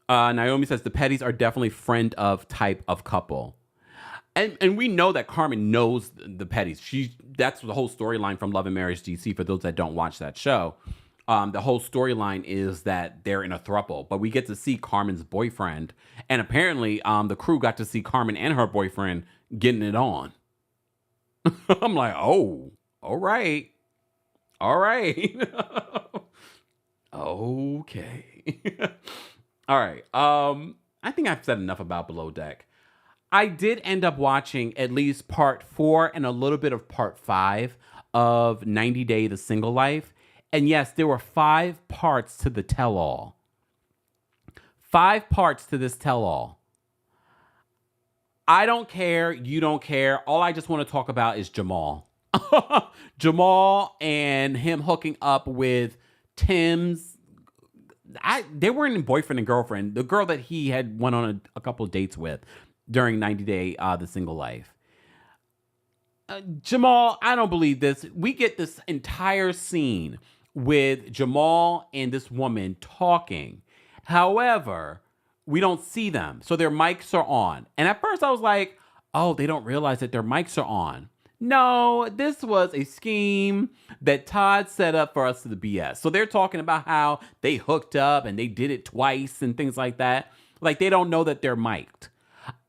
Naomi says the Pettys are definitely friend of type of couple. And we know that Carmen knows the Pettys. That's the whole storyline from Love and Marriage DC for those that don't watch that show. The whole storyline is that they're in a throuple, but we get to see Carmen's boyfriend. And apparently the crew got to see Carmen and her boyfriend getting it on. I'm like, oh, all right. All right. Okay. All right. I think I've said enough about Below Deck. I did end up watching at least part 4 and a little bit of part 5 of 90 Day The Single Life. And yes, there were 5 parts to the tell-all. 5 parts to this tell-all. I don't care. You don't care. All I just want to talk about is Jamal. Jamal and him hooking up with Tim's. They weren't boyfriend and girlfriend. The girl that he had went on a couple of dates with during 90 Day The Single Life. Jamal, I don't believe this. We get this entire scene with Jamal and this woman talking. However, we don't see them. So their mics are on. And at first I was like, oh, they don't realize that their mics are on. No, this was a scheme that Todd set up for us to the BS. So they're talking about how they hooked up and they did it twice and things like that. Like they don't know that they're mic'd.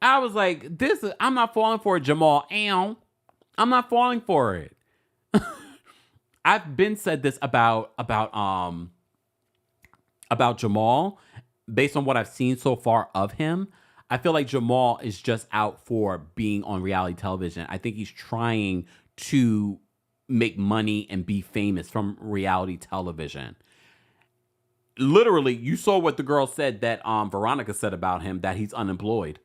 I was like, I'm not falling for it, Jamal. Ow. I'm not falling for it. I've been said this about Jamal based on what I've seen so far of him. I feel like Jamal is just out for being on reality television. I think he's trying to make money and be famous from reality television. Literally, you saw what the girl said that Veronica said about him, that he's unemployed.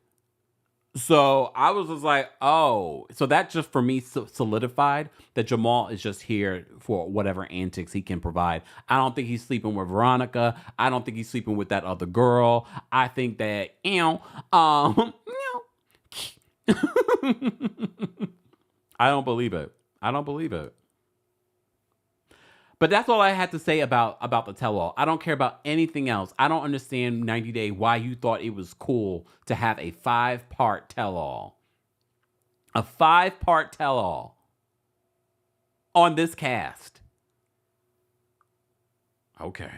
So I was just like, oh, so that just for me solidified that Jamal is just here for whatever antics he can provide. I don't think he's sleeping with Veronica. I don't think he's sleeping with that other girl. I think that, I don't believe it. I don't believe it. But that's all I had to say about the tell-all. I don't care about anything else. I don't understand 90 Day why you thought it was cool to have a 5-part tell-all. A 5-part tell-all on this cast. Okay.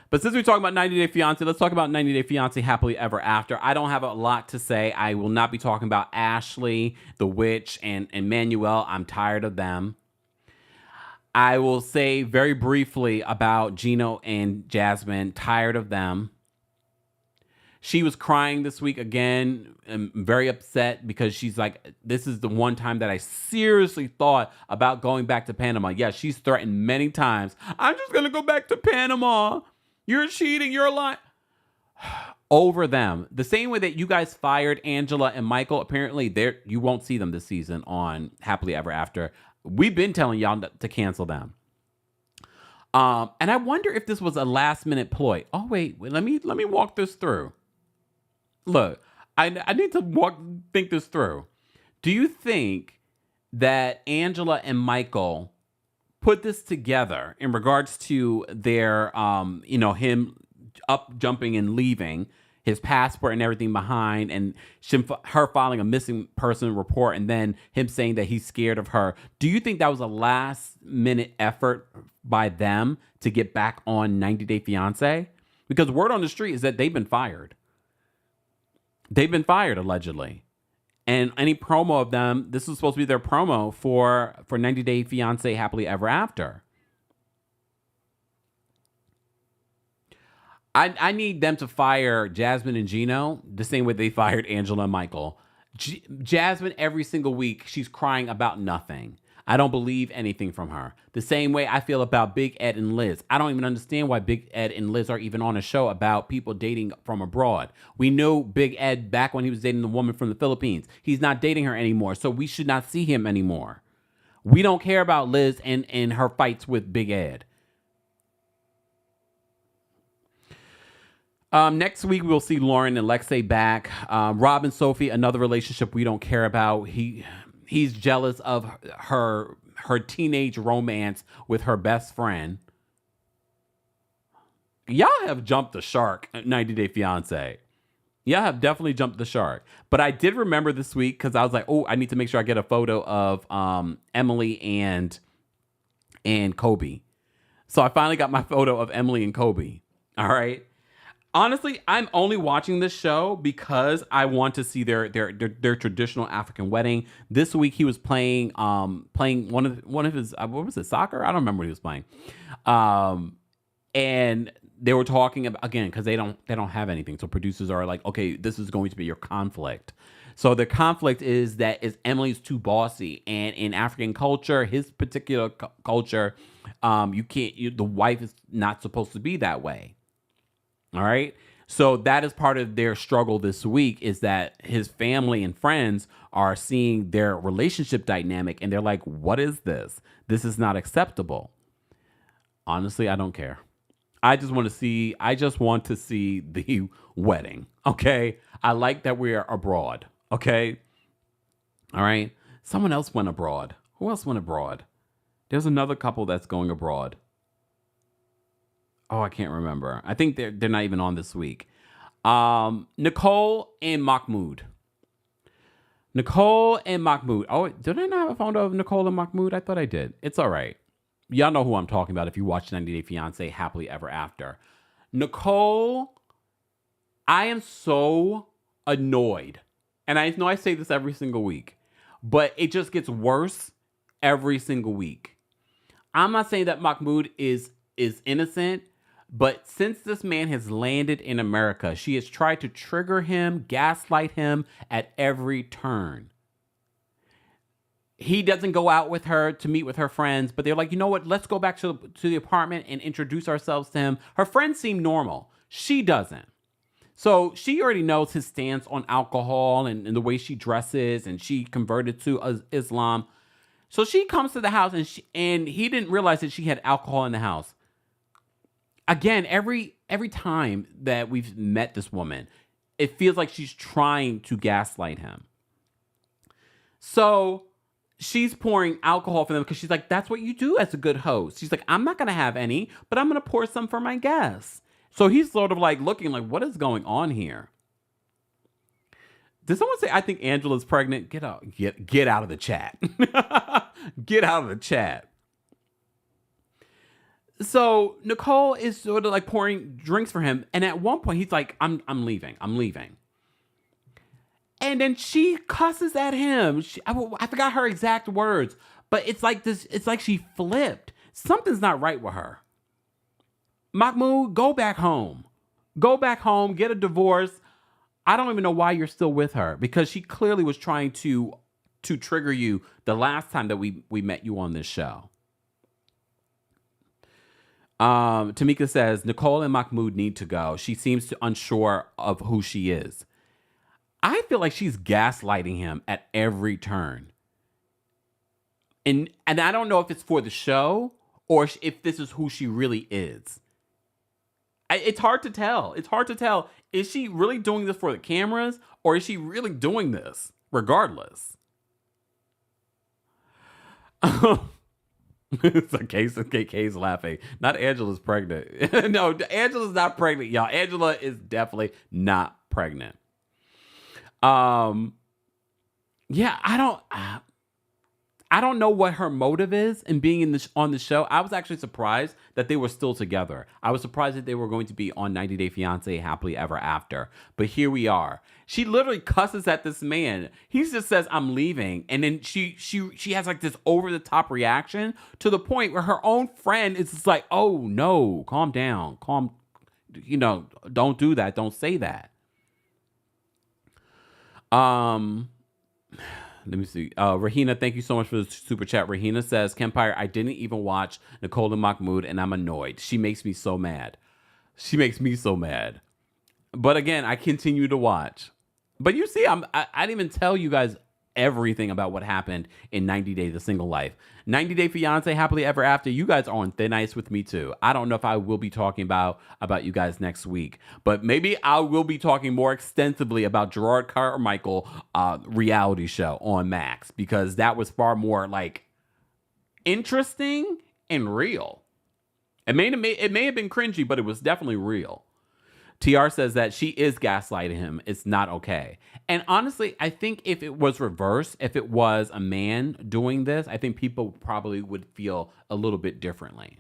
But since we're talking about 90 Day Fiancé, let's talk about 90 Day Fiancé Happily Ever After. I don't have a lot to say. I will not be talking about Ashley, The Witch, and Manuel. I'm tired of them. I will say very briefly about Gino and Jasmine. Tired of them. She was crying this week again. I'm very upset because she's like, this is the one time that I seriously thought about going back to Panama. Yeah, she's threatened many times. I'm just going to go back to Panama. You're cheating. You're lying. Over them. The same way that you guys fired Angela and Michael. Apparently, you won't see them this season on Happily Ever After. We've been telling y'all to cancel them. And I wonder if this was a last minute ploy. Oh, wait, let me walk this through. Look, I need to think this through. Do you think that Angela and Michael put this together in regards to their, him up jumping and leaving, his passport and everything behind, and her filing a missing person report, and then him saying that he's scared of her. Do you think that was a last minute effort by them to get back on 90 Day Fiancé? Because word on the street is that they've been fired. They've been fired, allegedly. And any promo of them, this was supposed to be their promo for 90 Day Fiancé Happily Ever After. I need them to fire Jasmine and Gino the same way they fired Angela and Michael. Jasmine, every single week, she's crying about nothing. I don't believe anything from her. The same way I feel about Big Ed and Liz. I don't even understand why Big Ed and Liz are even on a show about people dating from abroad. We knew Big Ed back when he was dating the woman from the Philippines. He's not dating her anymore, so we should not see him anymore. We don't care about Liz and her fights with Big Ed. Next week, we'll see Lauren and Lexi back. Rob and Sophie, another relationship we don't care about. He's jealous of her teenage romance with her best friend. Y'all have jumped the shark at 90 Day Fiancé. Y'all have definitely jumped the shark. But I did remember this week because I was like, oh, I need to make sure I get a photo of Emily and Kobe. So I finally got my photo of Emily and Kobe. All right. Honestly, I'm only watching this show because I want to see their traditional African wedding. This week he was playing one of his what was it, soccer? I don't remember what he was playing. And they were talking about, again, because they don't have anything. So producers are like, okay, this is going to be your conflict. So the conflict is that Emily's too bossy, and in African culture, his particular culture, the wife is not supposed to be that way. All right. So that is part of their struggle this week, is that his family and friends are seeing their relationship dynamic and they're like, what is this? This is not acceptable. Honestly, I don't care. I just want to see the wedding. Okay. I like that we are abroad. Okay. All right. Someone else went abroad. Who else went abroad? There's another couple that's going abroad. Oh, I can't remember. I think they're not even on this week. Nicole and Mahmoud. Oh, did I not have a photo of Nicole and Mahmoud? I thought I did. It's all right. Y'all know who I'm talking about if you watch 90 Day Fiancé Happily Ever After. Nicole, I am so annoyed. And I know I say this every single week, but it just gets worse every single week. I'm not saying that Mahmoud is innocent, but since this man has landed in America, she has tried to trigger him, gaslight him at every turn. He doesn't go out with her to meet with her friends, but they're like, you know what? Let's go back to the apartment and introduce ourselves to him. Her friends seem normal. She doesn't. So she already knows his stance on alcohol and the way she dresses, and she converted to Islam. So she comes to the house, and he didn't realize that she had alcohol in the house. Again, every time that we've met this woman, it feels like she's trying to gaslight him. So she's pouring alcohol for them because she's like, that's what you do as a good host. She's like, I'm not going to have any, but I'm going to pour some for my guests. So he's sort of like looking like, what is going on here? Did someone say, I think Angela's pregnant? Get out of the chat. Get out of the chat. So Nicole is sort of like pouring drinks for him. And at one point he's like, I'm leaving. And then she cusses at him. I forgot her exact words, but it's like this. It's like she flipped. Something's not right with her. Mahmoud, go back home. Get a divorce. I don't even know why you're still with her, because she clearly was trying to trigger you the last time that we met you on this show. Tamika says, Nicole and Mahmoud need to go. She seems unsure of who she is. I feel like she's gaslighting him at every turn. And I don't know if it's for the show or if this is who she really is. It's hard to tell. Is she really doing this for the cameras, or is she really doing this regardless? So Kay's laughing. Not Angela's pregnant. No, Angela's not pregnant, y'all. Angela is definitely not pregnant. Yeah, I don't know what her motive is in being on the show. I was actually surprised that they were still together. I was surprised that they were going to be on 90 Day Fiancé Happily Ever After. But here we are. She literally cusses at this man. He just says, "I'm leaving." And then she has like this over the top reaction to the point where her own friend is just like, "Oh no, calm down. Don't do that. Don't say that." Let me see. Rahina, thank you so much for the super chat. Rahina says, "KEMPIRE, I didn't even watch Nicole and Mahmoud, and I'm annoyed. She makes me so mad. She makes me so mad." But again, I continue to watch. But you see, I didn't even tell you guys everything about what happened in 90 Days of Single Life. 90 Day Fiancé Happily Ever After, you guys are on thin ice with me too. I don't know if I will be talking about you guys next week, but maybe I will be talking more extensively about Jerrod Carmichael reality show on Max, because that was far more like interesting and real. It may have been cringy, but it was definitely real. TR says that she is gaslighting him. It's not okay. And honestly, I think if it was reversed, if it was a man doing this, I think people probably would feel a little bit differently.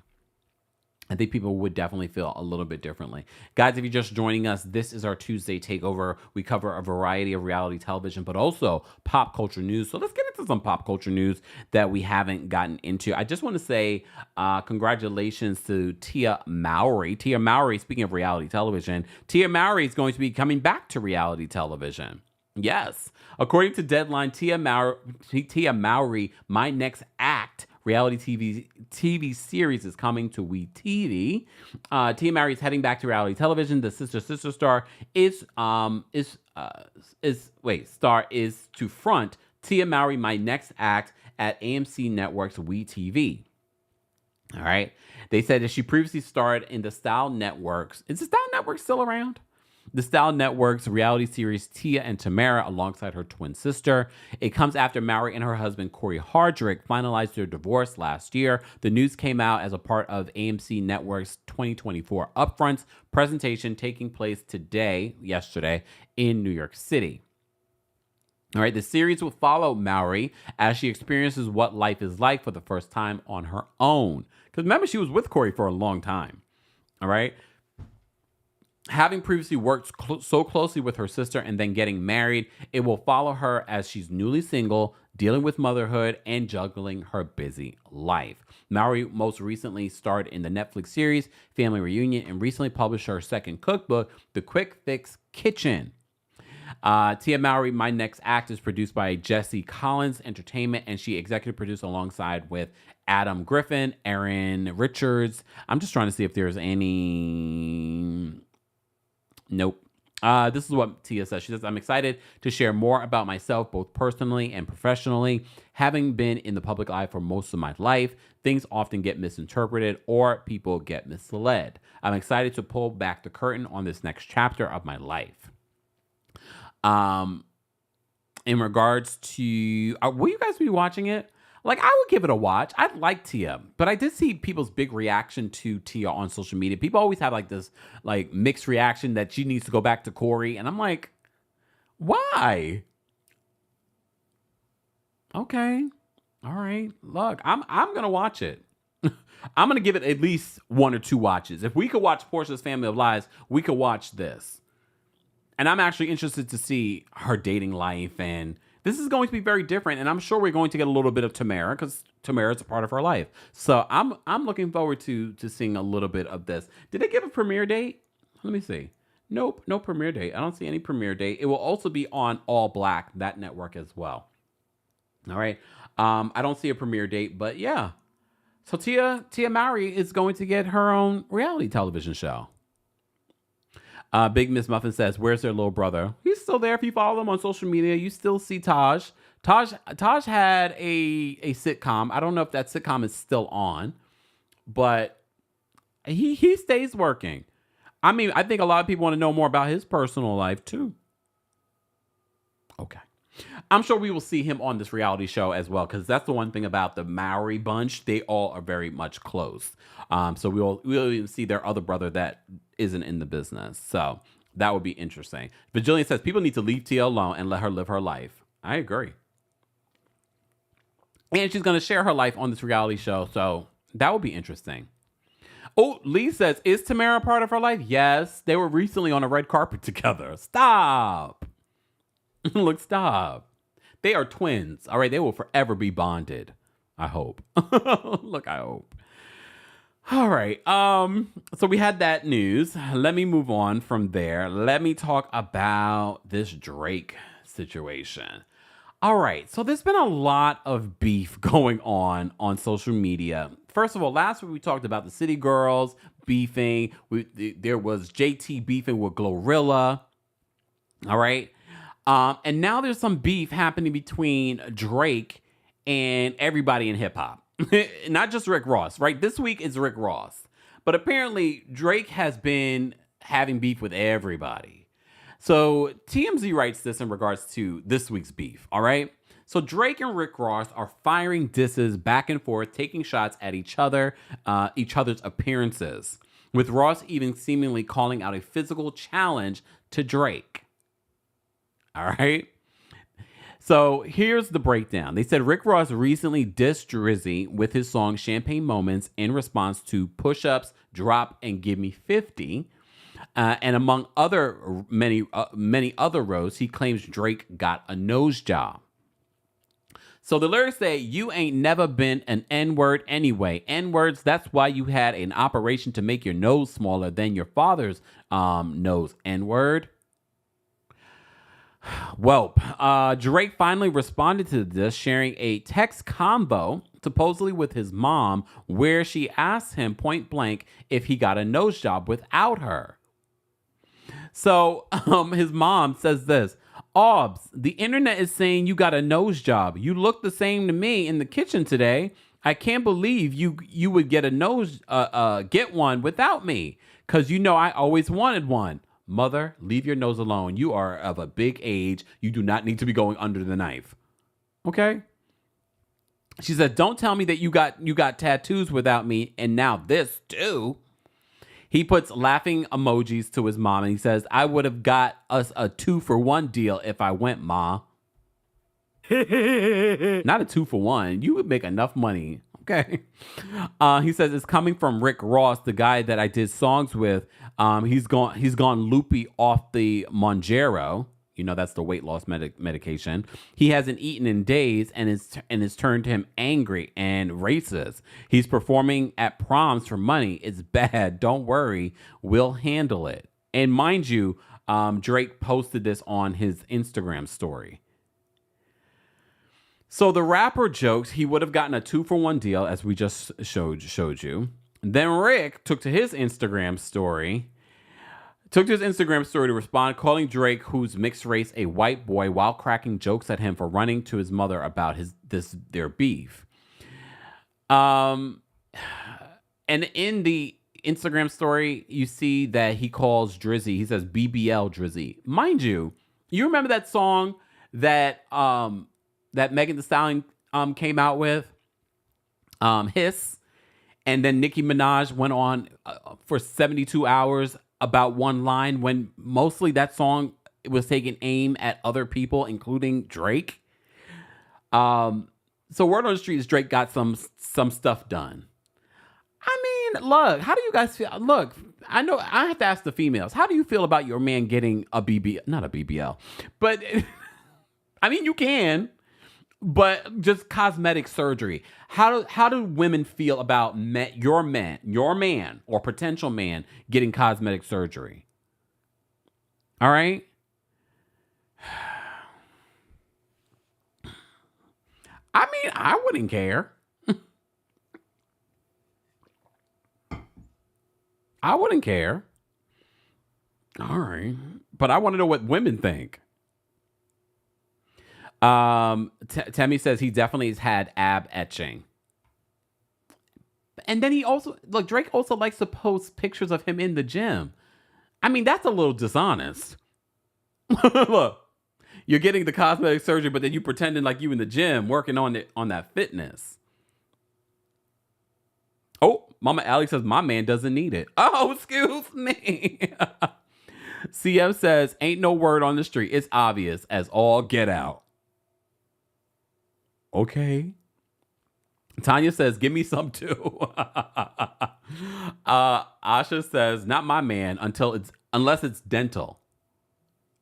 I think people would definitely feel a little bit differently. Guys, if you're just joining us, this is our Tuesday takeover. We cover a variety of reality television, but also pop culture news. So let's get into some pop culture news that we haven't gotten into. I just want to say congratulations to Tia Mowry. Tia Mowry, speaking of reality television, Tia Mowry is going to be coming back to reality television. Yes. According to Deadline, Tia Mowry, My Next Act reality TV series is coming to WeTV. Tia Mowry is heading back to reality television. The sister star is to front Tia Mowry, My Next Act at AMC Network's WeTV. All right. They said that she previously starred in the Style Networks. Is the Style Network still around? The Style Network's reality series Tia and Tamara alongside her twin sister. It comes after Mowry and her husband Corey Hardrick finalized their divorce last year. The news came out as a part of AMC Network's 2024 Upfronts presentation taking place yesterday, in New York City. All right, the series will follow Mowry as she experiences what life is like for the first time on her own. Because remember, she was with Corey for a long time. All right. Having previously worked so closely with her sister and then getting married, it will follow her as she's newly single, dealing with motherhood, and juggling her busy life. Mowry most recently starred in the Netflix series Family Reunion and recently published her second cookbook, The Quick Fix Kitchen. Tia Mowry, My Next Act, is produced by Jesse Collins Entertainment, and she executive produced alongside with Adam Griffin, Aaron Richards. I'm just trying to see if there's any... Nope. This is what Tia says. She says, "I'm excited to share more about myself, both personally and professionally. Having been in the public eye for most of my life, things often get misinterpreted or people get misled. I'm excited to pull back the curtain on this next chapter of my life." In regards to, will you guys be watching it? Like, I would give it a watch. I like Tia, but I did see people's big reaction to Tia on social media. People always have like this like mixed reaction that she needs to go back to Corey. And I'm like, why? Okay. All right. Look, I'm going to watch it. I'm going to give it at least 1 or 2 watches. If we could watch Portia's Family of Lies, we could watch this. And I'm actually interested to see her dating life, and this is going to be very different, and I'm sure we're going to get a little bit of Tamara because Tamara is a part of her life. So I'm looking forward to seeing a little bit of this. Did they give a premiere date? Let me see. Nope, no premiere date. I don't see any premiere date. It will also be on All Black, that network as well. All right. I don't see a premiere date, but yeah. So Tia Mowry is going to get her own reality television show. Big Miss Muffin says, "Where's their little brother?" He's still there. If you follow them on social media, you still see Taj. Taj had a sitcom. I don't know if that sitcom is still on, but he stays working. I mean, I think a lot of people want to know more about his personal life too. Okay. I'm sure we will see him on this reality show as well, because that's the one thing about the Mowry bunch. They all are very much close. So we'll even see their other brother that isn't in the business. So that would be interesting. But Jillian says people need to leave Tia alone and let her live her life. I agree. And she's going to share her life on this reality show. So that would be interesting. Oh, Lee says, is Tamara part of her life? Yes. They were recently on a red carpet together. Stop. Look, stop. They are twins. All right. They will forever be bonded. I hope. Look, I hope. All right. So we had that news. Let me move on from there. Let me talk about this Drake situation. All right. So there's been a lot of beef going on social media. First of all, last week we talked about the City Girls beefing. There was JT beefing with Glorilla. All right. And now there's some beef happening between Drake and everybody in hip hop. Not just Rick Ross, right? This week is Rick Ross. But apparently Drake has been having beef with everybody. So TMZ writes this in regards to this week's beef, all right? So Drake and Rick Ross are firing disses back and forth, taking shots at each other's appearances, with Ross even seemingly calling out a physical challenge to Drake. All right? So here's the breakdown. They said Rick Ross recently dissed Drizzy with his song Champagne Moments in response to Push-Ups, Drop, and Give Me 50. And among many other rows, he claims Drake got a nose job. So the lyrics say, you ain't never been an N-word anyway. N-words, that's why you had an operation to make your nose smaller than your father's nose. N-word. Well, Drake finally responded to this, sharing a text combo, supposedly with his mom, where she asked him point blank if he got a nose job without her. So his mom says this, Obs, the internet is saying you got a nose job. You look the same to me in the kitchen today. I can't believe you would get get one without me, because you know I always wanted one. Mother, leave your nose alone. You are of a big age. You do not need to be going under the knife. Okay? She said, don't tell me that you got tattoos without me, and now this too. He puts laughing emojis to his mom, and he says, I would have got us a 2-for-1 deal if I went, Ma. Not a 2-for-1. You would make enough money. Okay. He says it's coming from Rick Ross, the guy that I did songs with. He's gone loopy off the Mounjaro. You know, that's the weight loss medication. He hasn't eaten in days, and it's turned him angry and racist. He's performing at proms for money. It's bad. Don't worry. We'll handle it. And mind you, Drake posted this on his Instagram story. So the rapper jokes he would have gotten a 2-for-1 deal, as we just showed you. Then Rick took to his Instagram story to respond, calling Drake, who's mixed race, a white boy, while cracking jokes at him for running to his mother about their beef. And in the Instagram story, you see that he calls Drizzy, he says BBL Drizzy. Mind you, you remember that song that Megan Thee Stallion came out with, Hiss, and then Nicki Minaj went on for 72 hours about one line, when mostly that song was taking aim at other people, including Drake. So word on the street is Drake got some stuff done. I mean, look, how do you guys feel? Look, I know I have to ask the females. How do you feel about your man getting not a BBL, but I mean, you can. But just cosmetic surgery. How do women feel about your man or potential man getting cosmetic surgery? All right. I mean, I wouldn't care. I wouldn't care. All right. But I want to know what women think. Temmie says he definitely has had ab etching. And then Drake also likes to post pictures of him in the gym. I mean, that's a little dishonest. Look, You're getting the cosmetic surgery, but then you pretending like you in the gym working on that fitness. Oh, Mama Allie says my man doesn't need it. Oh, excuse me. CM says ain't no word on the street. It's obvious as all get out. Okay. Tanya says, give me some too. Asha says, not my man unless it's dental.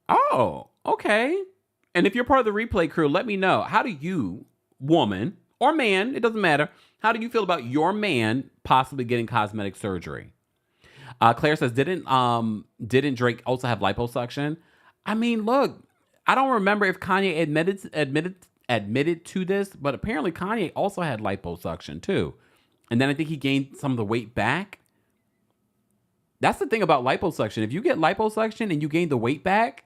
Oh, okay. And if you're part of the replay crew, let me know. How do you, woman or man, it doesn't matter. How do you feel about your man possibly getting cosmetic surgery? Claire says, didn't Drake also have liposuction? I mean, look, I don't remember if Kanye admitted to this, but apparently Kanye also had liposuction too. And then I think he gained some of the weight back. That's the thing about liposuction. If you get liposuction and you gain the weight back,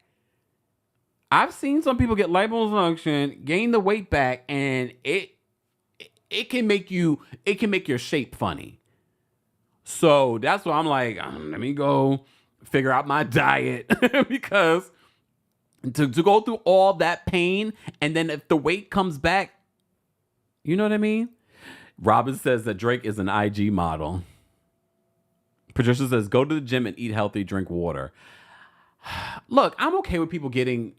I've seen some people get liposuction, gain the weight back, and it can make your shape funny. So that's why I'm like, let me go figure out my diet because to go through all that pain and then if the weight comes back, you know what I mean? Robyn says that Drake is an IG model. Patricia says, go to the gym and eat healthy, drink water. Look, I'm okay with people getting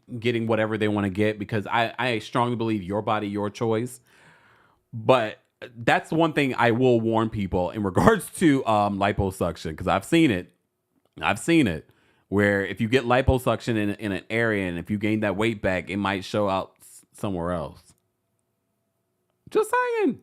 whatever they want to get because I strongly believe your body, your choice. But that's one thing I will warn people in regards to liposuction because I've seen it. Where if you get liposuction in an area and if you gain that weight back, it might show out somewhere else. Just saying.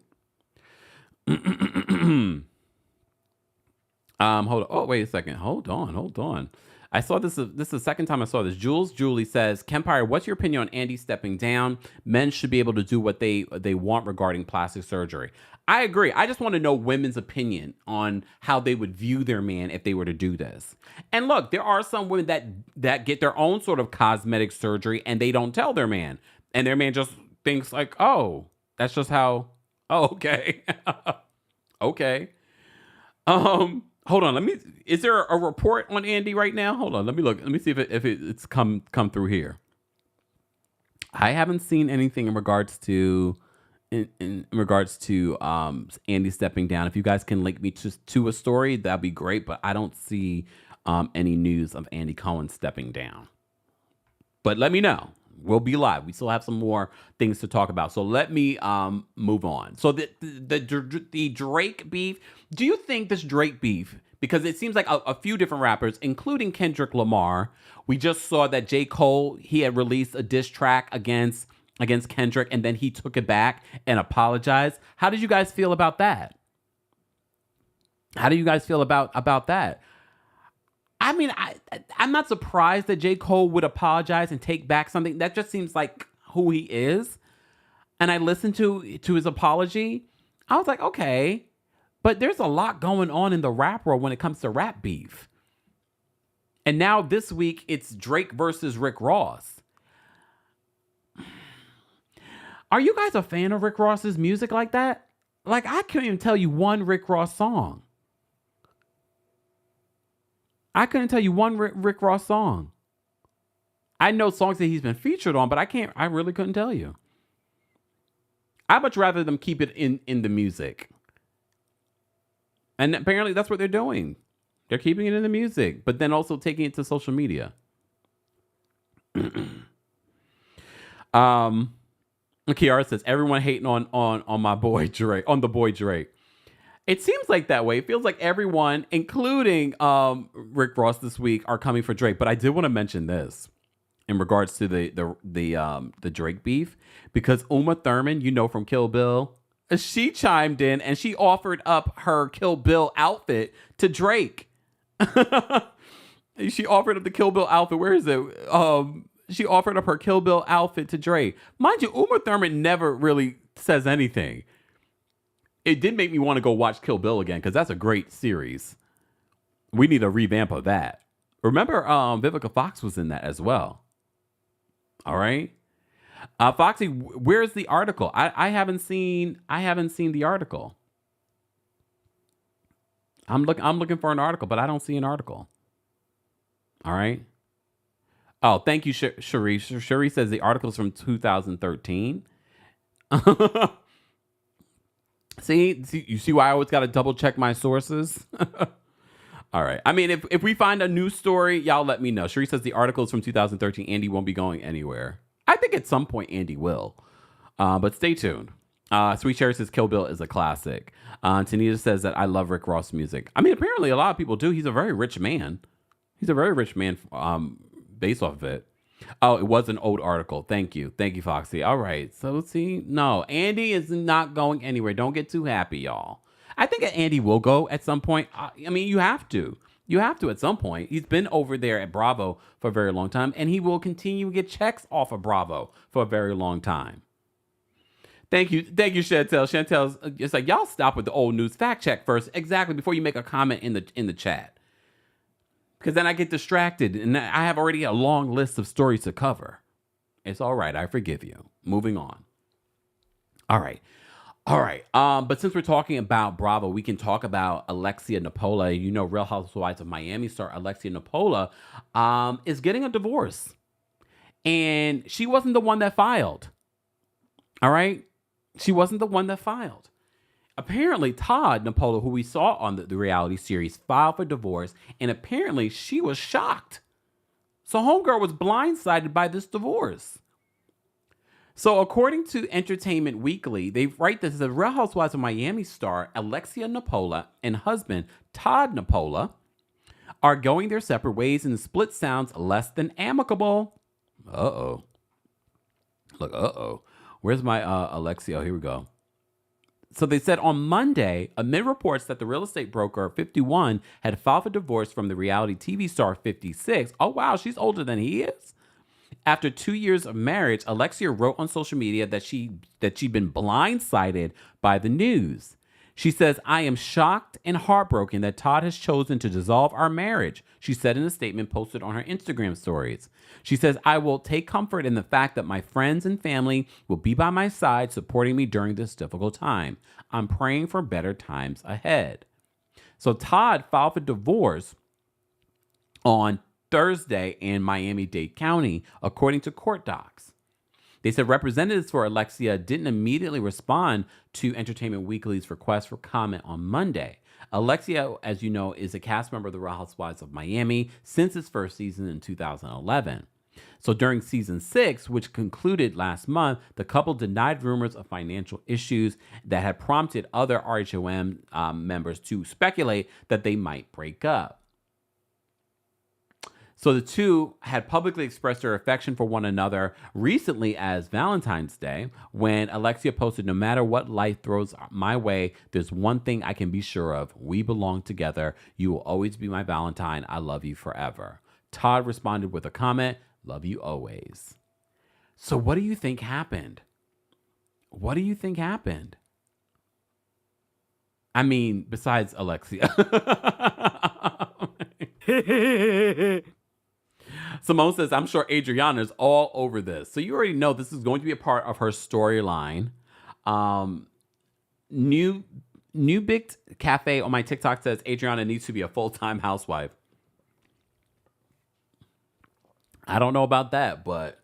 Hold on. Oh, wait a second. Hold on. I saw this. This is the second time I saw this. Julie says, KEMPIRE, what's your opinion on Andy stepping down? Men should be able to do what they want regarding plastic surgery. I agree. I just want to know women's opinion on how they would view their man if they were to do this. And look, there are some women that get their own sort of cosmetic surgery and they don't tell their man. And their man just thinks like, oh, that's just how. Oh, okay. Okay. Hold on. Is there a report on Andy right now? Hold on. Let me look. Let me see if it's come through here. I haven't seen anything in regards to Andy stepping down. If you guys can link me to a story, that'd be great. But I don't see any news of Andy Cohen stepping down. But let me know. We'll be live. We still have some more things to talk about. So let me move on. So the Drake beef. Do you think this Drake beef, because it seems like a few different rappers, including Kendrick Lamar, we just saw that J. Cole, he had released a diss track against Kendrick, and then he took it back and apologized. How did you guys feel about that? How do you guys feel about that? I mean, I'm not surprised that J. Cole would apologize and take back something. That just seems like who he is. And I listened to his apology. I was like, okay. But there's a lot going on in the rap world when it comes to rap beef. And now this week, it's Drake versus Rick Ross. Are you guys a fan of Rick Ross's music like that? Like, I couldn't even tell you one Rick Ross song. I couldn't tell you one Rick Ross song. I know songs that he's been featured on, but I really couldn't tell you. I'd much rather them keep it in the music. And apparently that's what they're doing. They're keeping it in the music, but then also taking it to social media. Kiara says, everyone hating on my boy Drake, on the boy Drake. It seems like that way. It feels like everyone, including Rick Ross this week, are coming for Drake. But I did want to mention this in regards to the Drake beef, because Uma Thurman, you know, from Kill Bill, she chimed in and she offered up her Kill Bill outfit to Drake. She offered up the Kill Bill outfit. Where is it? She offered up her Kill Bill outfit to Drake. Mind you, Uma Thurman never really says anything. It did make me want to go watch Kill Bill again because that's a great series. We need a revamp of that. Remember, Vivica Fox was in that as well. All right, Foxy, where's the article? I haven't seen the article. I'm looking for an article, but I don't see an article. All right. Oh, thank you, Cherie. Cherie says the article is from 2013. See, you see why I always got to double check my sources? All right. I mean, if we find a news story, y'all let me know. Cherie says the article is from 2013. Andy won't be going anywhere. I think at some point Andy will. But stay tuned. Sweet Cherry says Kill Bill is a classic. Tanita says that I love Rick Ross music. I mean, apparently a lot of people do. He's a very rich man. Based off of it. Oh, it was an old article. Thank you, Foxy. All right. So see, no, Andy is not going anywhere. Don't get too happy, y'all. I think Andy will go at some point. I mean, you have to. You have to at some point. He's been over there at Bravo for a very long time, and he will continue to get checks off of Bravo for a very long time. Thank you, Chantel. Chantel's it's like, y'all stop with the old news. Fact check first, exactly, before you make a comment in the chat. Because then I get distracted, and I have already a long list of stories to cover. It's all right. I forgive you. Moving on. All right. But since we're talking about Bravo, we can talk about Alexia Nepola. You know, Real Housewives of Miami star Alexia Nepola is getting a divorce. And she wasn't the one that filed. All right? She wasn't the one that filed. Apparently, Todd Nepola, who we saw on the reality series, filed for divorce. And apparently, she was shocked. So Homegirl was blindsided by this divorce. So according to Entertainment Weekly, they write this: the Real Housewives of Miami star Alexia Nepola and husband Todd Nepola are going their separate ways, and the split sounds less than amicable. Uh-oh. Look, uh-oh. Where's my Alexia? Oh, here we go. So they said on Monday, amid reports that the real estate broker 51 had filed for divorce from the reality TV star 56. Oh, wow, she's older than he is. After 2 years of marriage, Alexia wrote on social media that she'd been blindsided by the news. She says, "I am shocked and heartbroken that Todd has chosen to dissolve our marriage," she said in a statement posted on her Instagram stories. She says, "I will take comfort in the fact that my friends and family will be by my side supporting me during this difficult time. I'm praying for better times ahead." So Todd filed for divorce on Thursday in Miami-Dade County, according to court docs. They said representatives for Alexia didn't immediately respond to Entertainment Weekly's request for comment on Monday. Alexia, as you know, is a cast member of the Real Housewives of Miami since its first season in 2011. So during season 6, which concluded last month, the couple denied rumors of financial issues that had prompted other RHOM members to speculate that they might break up. So the two had publicly expressed their affection for one another recently as Valentine's Day, when Alexia posted, "No matter what life throws my way, there's one thing I can be sure of. We belong together. You will always be my Valentine. I love you forever." Todd responded with a comment, "Love you always." So what do you think happened? What do you think happened? I mean, besides Alexia. Simone says, "I'm sure Adriana is all over this." So you already know this is going to be a part of her storyline. New Bict Cafe on my TikTok says Adriana needs to be a full-time housewife. I don't know about that, but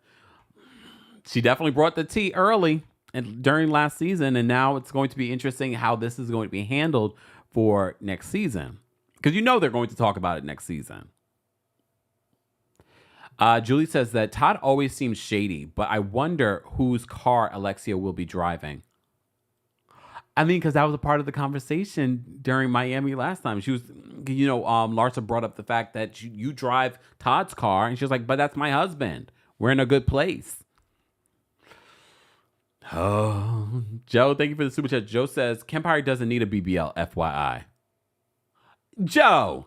she definitely brought the tea early and during last season, and now it's going to be interesting how this is going to be handled for next season, because you know they're going to talk about it next season. Julie says that Todd always seems shady, but I wonder whose car Alexia will be driving. I mean, because that was a part of the conversation during Miami last time. She was, Larsa brought up the fact that you drive Todd's car, and she was like, "But that's my husband. We're in a good place." Oh, Joe, thank you for the super chat. Joe says, "KEMPIRE doesn't need a BBL, FYI." Joe.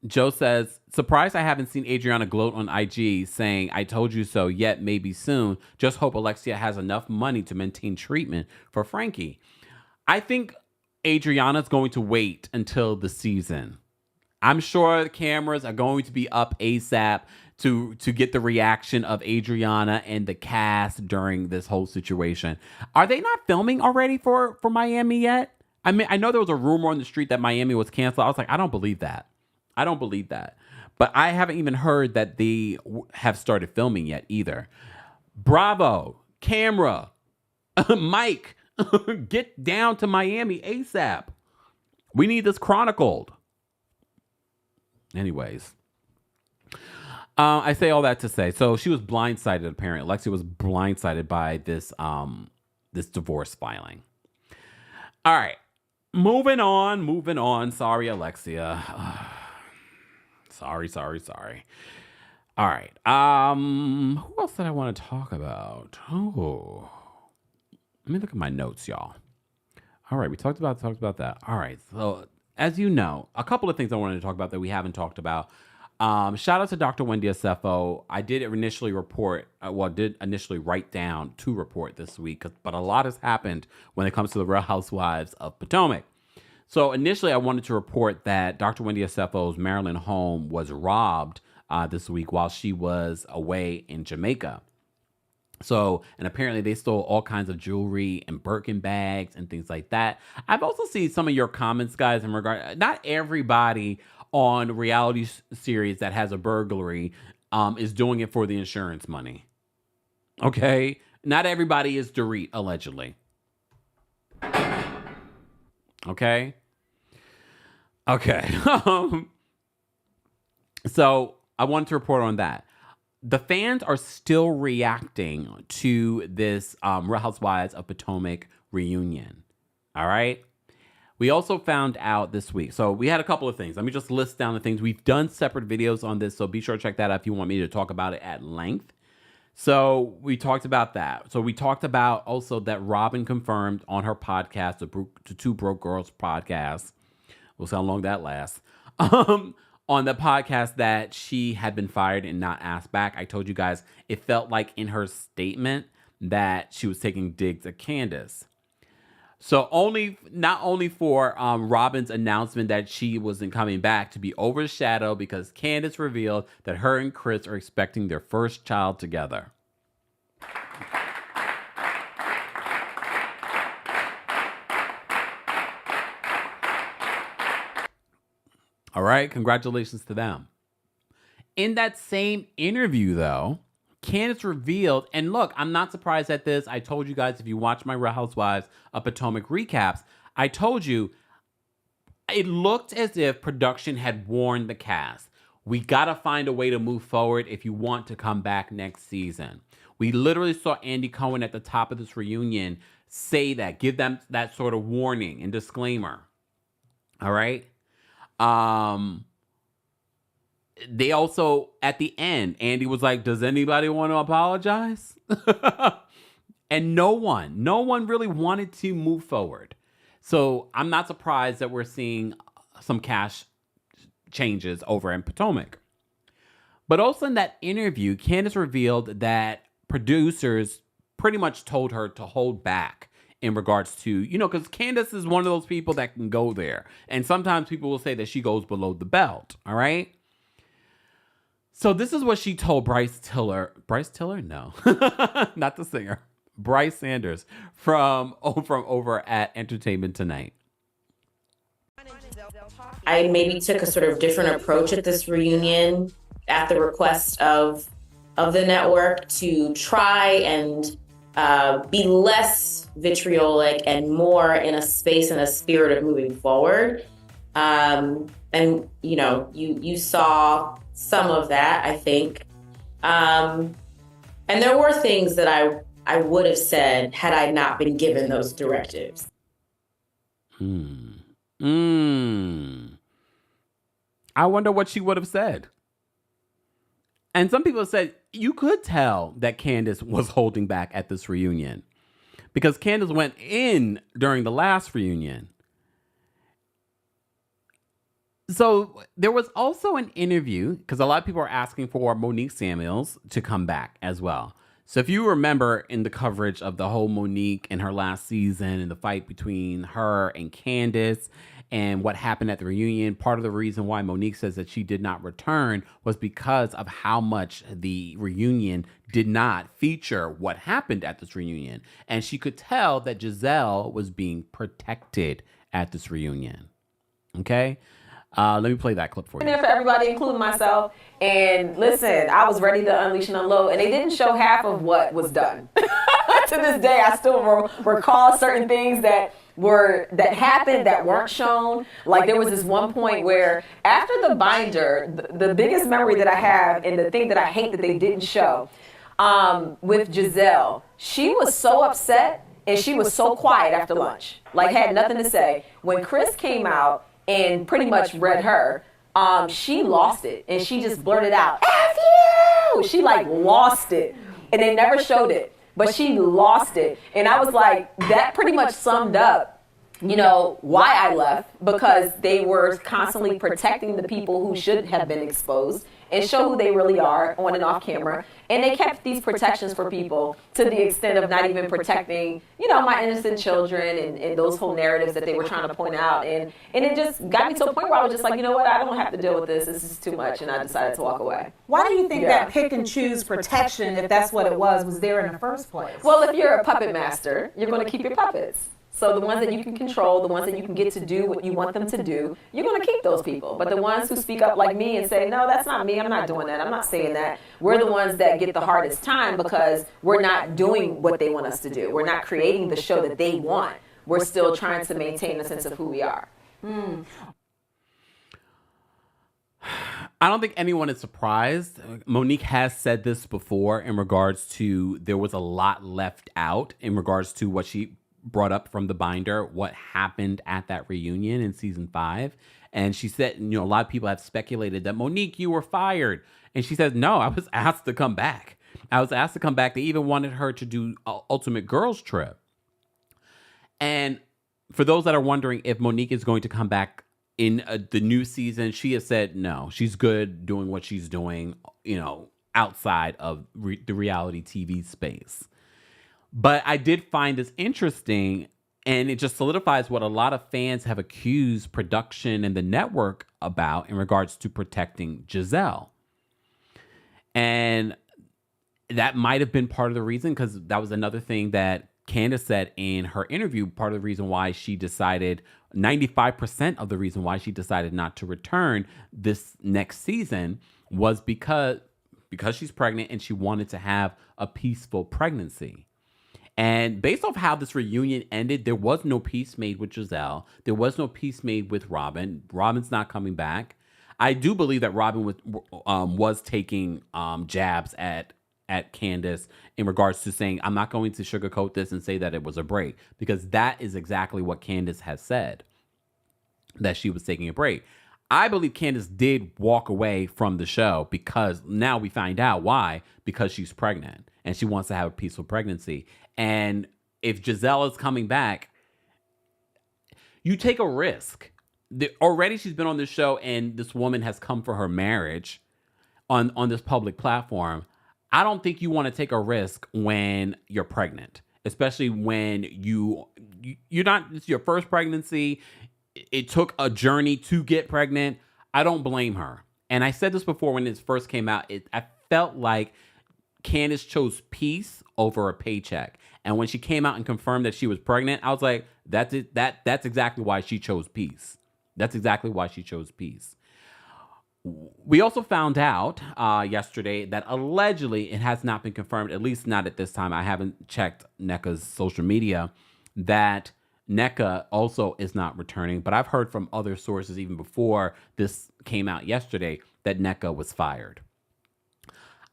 Joe says, "Surprised I haven't seen Adriana gloat on IG saying, 'I told you so,' yet maybe soon. Just hope Alexia has enough money to maintain treatment for Frankie." I think Adriana's going to wait until the season. I'm sure the cameras are going to be up ASAP to get the reaction of Adriana and the cast during this whole situation. Are they not filming already for Miami yet? I mean, I know there was a rumor on the street that Miami was canceled. I was like, I don't believe that. But I haven't even heard that they have started filming yet either. Bravo, camera, Mike, get down to Miami ASAP. We need this chronicled. Anyways. I say all that to say, so she was blindsided, apparently. Alexia was blindsided by this this divorce filing. All right. Moving on. Sorry, Alexia. Sorry. All right. Who else did I want to talk about? Oh. Let me look at my notes, y'all. All right, we talked about that. All right. So, as you know, a couple of things I wanted to talk about that we haven't talked about. Shout out to Dr. Wendy Asefo. I did initially write down to report this week, but a lot has happened when it comes to the Real Housewives of Potomac. So initially, I wanted to report that Dr. Wendy Asefo's Maryland home was robbed this week while she was away in Jamaica. So, and apparently they stole all kinds of jewelry and Birkin bags and things like that. I've also seen some of your comments, guys, in regard, not everybody on reality series that has a burglary is doing it for the insurance money. Okay? Not everybody is Dorit, allegedly. Okay? Okay. So I wanted to report on that. The fans are still reacting to this Real Housewives of Potomac reunion. All right? We also found out this week. So we had a couple of things. Let me just list down the things. We've done separate videos on this, so be sure to check that out if you want me to talk about it at length. So we talked about that. So we talked about also that Robyn confirmed on her podcast, the Two Broke Girls podcast. We'll see how long that lasts. On the podcast that she had been fired and not asked back. I told you guys it felt like in her statement that she was taking digs at Candiace. So not only for Robyn's announcement that she wasn't coming back to be overshadowed because Candiace revealed that her and Chris are expecting their first child together. All right, congratulations to them. In that same interview, though, Candiace revealed, and look, I'm not surprised at this. I told you guys, if you watch my Real Housewives of Potomac recaps, I told you it looked as if production had warned the cast. We got to find a way to move forward if you want to come back next season. We literally saw Andy Cohen at the top of this reunion say that, give them that sort of warning and disclaimer. All right? They also, at the end, Andy was like, does anybody want to apologize? And no one really wanted to move forward. So I'm not surprised that we're seeing some cash changes over in Potomac. But also in that interview, Candiace revealed that producers pretty much told her to hold back in regards to, because Candiace is one of those people that can go there. And sometimes people will say that she goes below the belt, all right? So this is what she told Bryce Tiller. Bryce Tiller? No, not the singer. Bryce Sanders from over at Entertainment Tonight. I maybe took a sort of different approach at this reunion at the request of the network to try and be less vitriolic and more in a space and a spirit of moving forward. And you saw some of that, I think. And there were things that I would have said had I not been given those directives. I wonder what she would have said. And some people said you could tell that Candiace was holding back at this reunion because Candiace went in during the last reunion. So there was also an interview because a lot of people are asking for Monique Samuels to come back as well. So if you remember in the coverage of the whole Monique and her last season and the fight between her and Candiace and what happened at the reunion, part of the reason why Monique says that she did not return was because of how much the reunion did not feature what happened at this reunion. And she could tell that Giselle was being protected at this reunion. Okay? Let me play that clip for you. There for everybody, including myself. And listen, I was ready to unleash and unload, and they didn't show half of what was done. To this day, I still recall certain things that happened that weren't shown. Like there was this one point where after the binder, the biggest memory that I have, and the thing that I hate that they didn't show, with Giselle, she was so upset and she was so quiet after lunch, like had nothing to say. When Chris came out and pretty much read her, she lost it and she just blurted out, "F you!" She like lost it, and they never showed it, but she lost it. And I was like, that pretty much summed up, you know, why I left, because they were constantly protecting the people who should have been exposed and show who they really are on and off camera. And they kept these protections for people to the extent of not even protecting, you know, my innocent children and those whole narratives that they were trying to point out. And it just got me to a point where I was just like, you know what, I don't have to deal with this. This is too much. And I decided to walk away. Why do you think that pick and choose protection, if that's what it was there in the first place? Well, if you're a puppet master, you're going to keep your puppets. So the ones that you can control, the ones that you can get to do what you want them to do, you're going to keep those people. But the ones who speak up like me and say, no, that's not me, I'm not doing that, I'm not saying that, we're the ones that get the hardest time because we're not doing what they want us to do. We're not creating the show that they want. We're still trying to maintain a sense of who we are. I don't think anyone is surprised. Monique has said this before in regards to there was a lot left out in regards to what she brought up from the binder, what happened at that reunion in season 5. And she said, you know, a lot of people have speculated that, Monique, you were fired. And she says, no, I was asked to come back. I was asked to come back. They even wanted her to do Ultimate Girls Trip. And for those that are wondering if Monique is going to come back in the new season, she has said no. She's good doing what she's doing, you know, outside of the reality TV space. But I did find this interesting, and it just solidifies what a lot of fans have accused production and the network about in regards to protecting Giselle. And that might have been part of the reason, because that was another thing that Candiace said in her interview. Part of the reason why she decided, 95% of the reason why she decided not to return this next season was because she's pregnant and she wanted to have a peaceful pregnancy. And based off how this reunion ended, there was no peace made with Giselle. There was no peace made with Robyn. Robyn's not coming back. I do believe that Robyn was taking jabs at Candiace in regards to saying, I'm not going to sugarcoat this and say that it was a break, because that is exactly what Candiace has said, that she was taking a break. I believe Candiace did walk away from the show because now we find out why, because she's pregnant and she wants to have a peaceful pregnancy. And if Giselle is coming back, you take a risk. Already she's been on this show and this woman has come for her marriage on this public platform. I don't think you want to take a risk when you're pregnant, especially when you're not, it's your first pregnancy. It took a journey to get pregnant. I don't blame her. And I said this before when it first came out. I felt like Candiace chose peace over a paycheck. And when she came out and confirmed that she was pregnant, I was like, that's it. That's exactly why she chose peace. That's exactly why she chose peace. We also found out yesterday that allegedly, it has not been confirmed, at least not at this time. I haven't checked NECA's social media, that NECA also is not returning. But I've heard from other sources even before this came out yesterday that NECA was fired.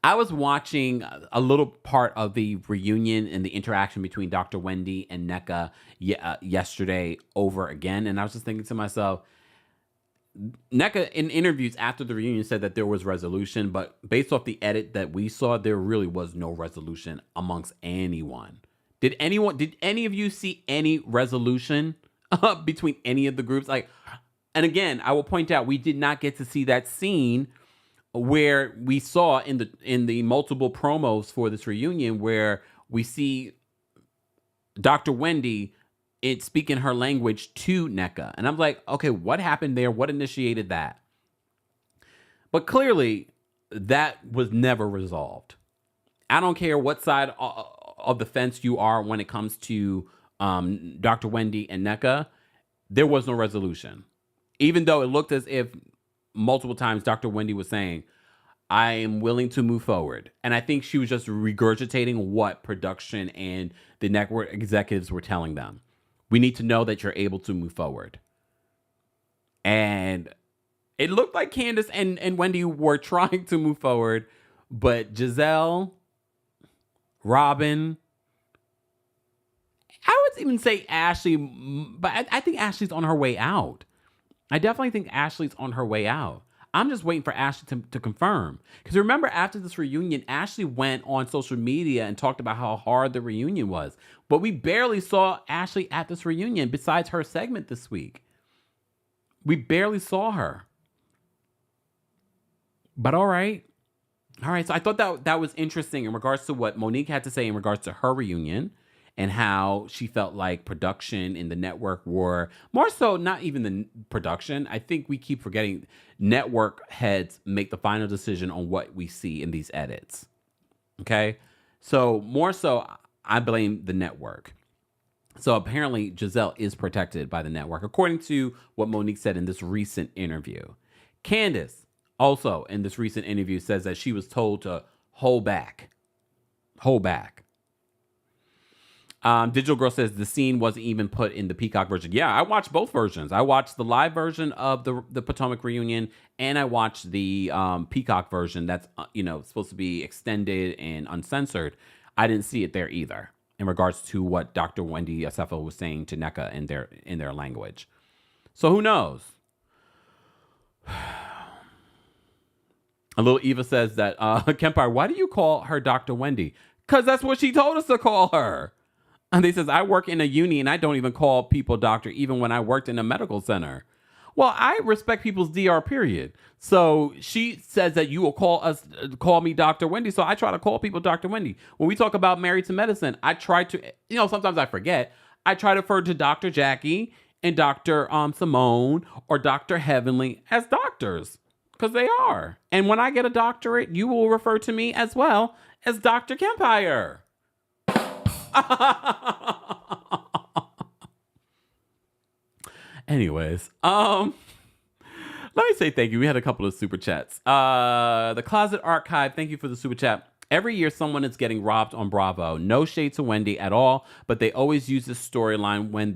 I was watching a little part of the reunion and the interaction between Dr. Wendy and NECA yesterday over again. And I was just thinking to myself, NECA in interviews after the reunion said that there was resolution, but based off the edit that we saw, there really was no resolution amongst anyone. Did any of you see any resolution between any of the groups? And again, I will point out, we did not get to see that scene where we saw in the multiple promos for this reunion, where we see Dr. Wendy speaking her language to NECA. And I'm like, okay, what happened there? What initiated that? But clearly, that was never resolved. I don't care what side of the fence you are when it comes to Dr. Wendy and NECA. There was no resolution. Even though it looked as if multiple times Dr. Wendy was saying, I am willing to move forward. And I think she was just regurgitating what production and the network executives were telling them. We need to know that you're able to move forward. And it looked like Candiace and Wendy were trying to move forward, but Giselle, Robyn, I would even say Ashley, but I think Ashley's on her way out. I definitely think Ashley's on her way out. I'm just waiting for Ashley to confirm. Because remember, after this reunion, Ashley went on social media and talked about how hard the reunion was. But we barely saw Ashley at this reunion besides her segment this week. We barely saw her. But all right. All right. So I thought that was interesting in regards to what Monique had to say in regards to her reunion and how she felt like production and the network were more so not even the production. I think we keep forgetting network heads make the final decision on what we see in these edits. Okay. So more so, I blame the network. So apparently Giselle is protected by the network, according to what Monique said in this recent interview. Candiace also in this recent interview says that she was told to hold back. Hold back. Digital Girl says the scene wasn't even put in the Peacock version. Yeah, I watched both versions. I watched the live version of the Potomac reunion, and I watched the Peacock version that's supposed to be extended and uncensored. I didn't see it there either in regards to what Dr. Wendy Assefa was saying to NECA in their language. So who knows? A little Eva says that KEMPIRE, why do you call her Dr. Wendy? Because that's what she told us to call her. And they says, I work in a uni and I don't even call people doctor, even when I worked in a medical center. Well, I respect people's DR period. So she says that you will call me Dr. Wendy. So I try to call people Dr. Wendy. When we talk about Married to Medicine, I try to, sometimes I forget. I try to refer to Dr. Jackie and Dr. Simone or Dr. Heavenly as doctors because they are. And when I get a doctorate, you will refer to me as well as Dr. KEMPIRE. Anyways, let me say thank you. We had a couple of super chats. The Closet Archive, thank you for the super chat. Every year someone is getting robbed on Bravo. No shade to Wendy at all, but they always use this storyline when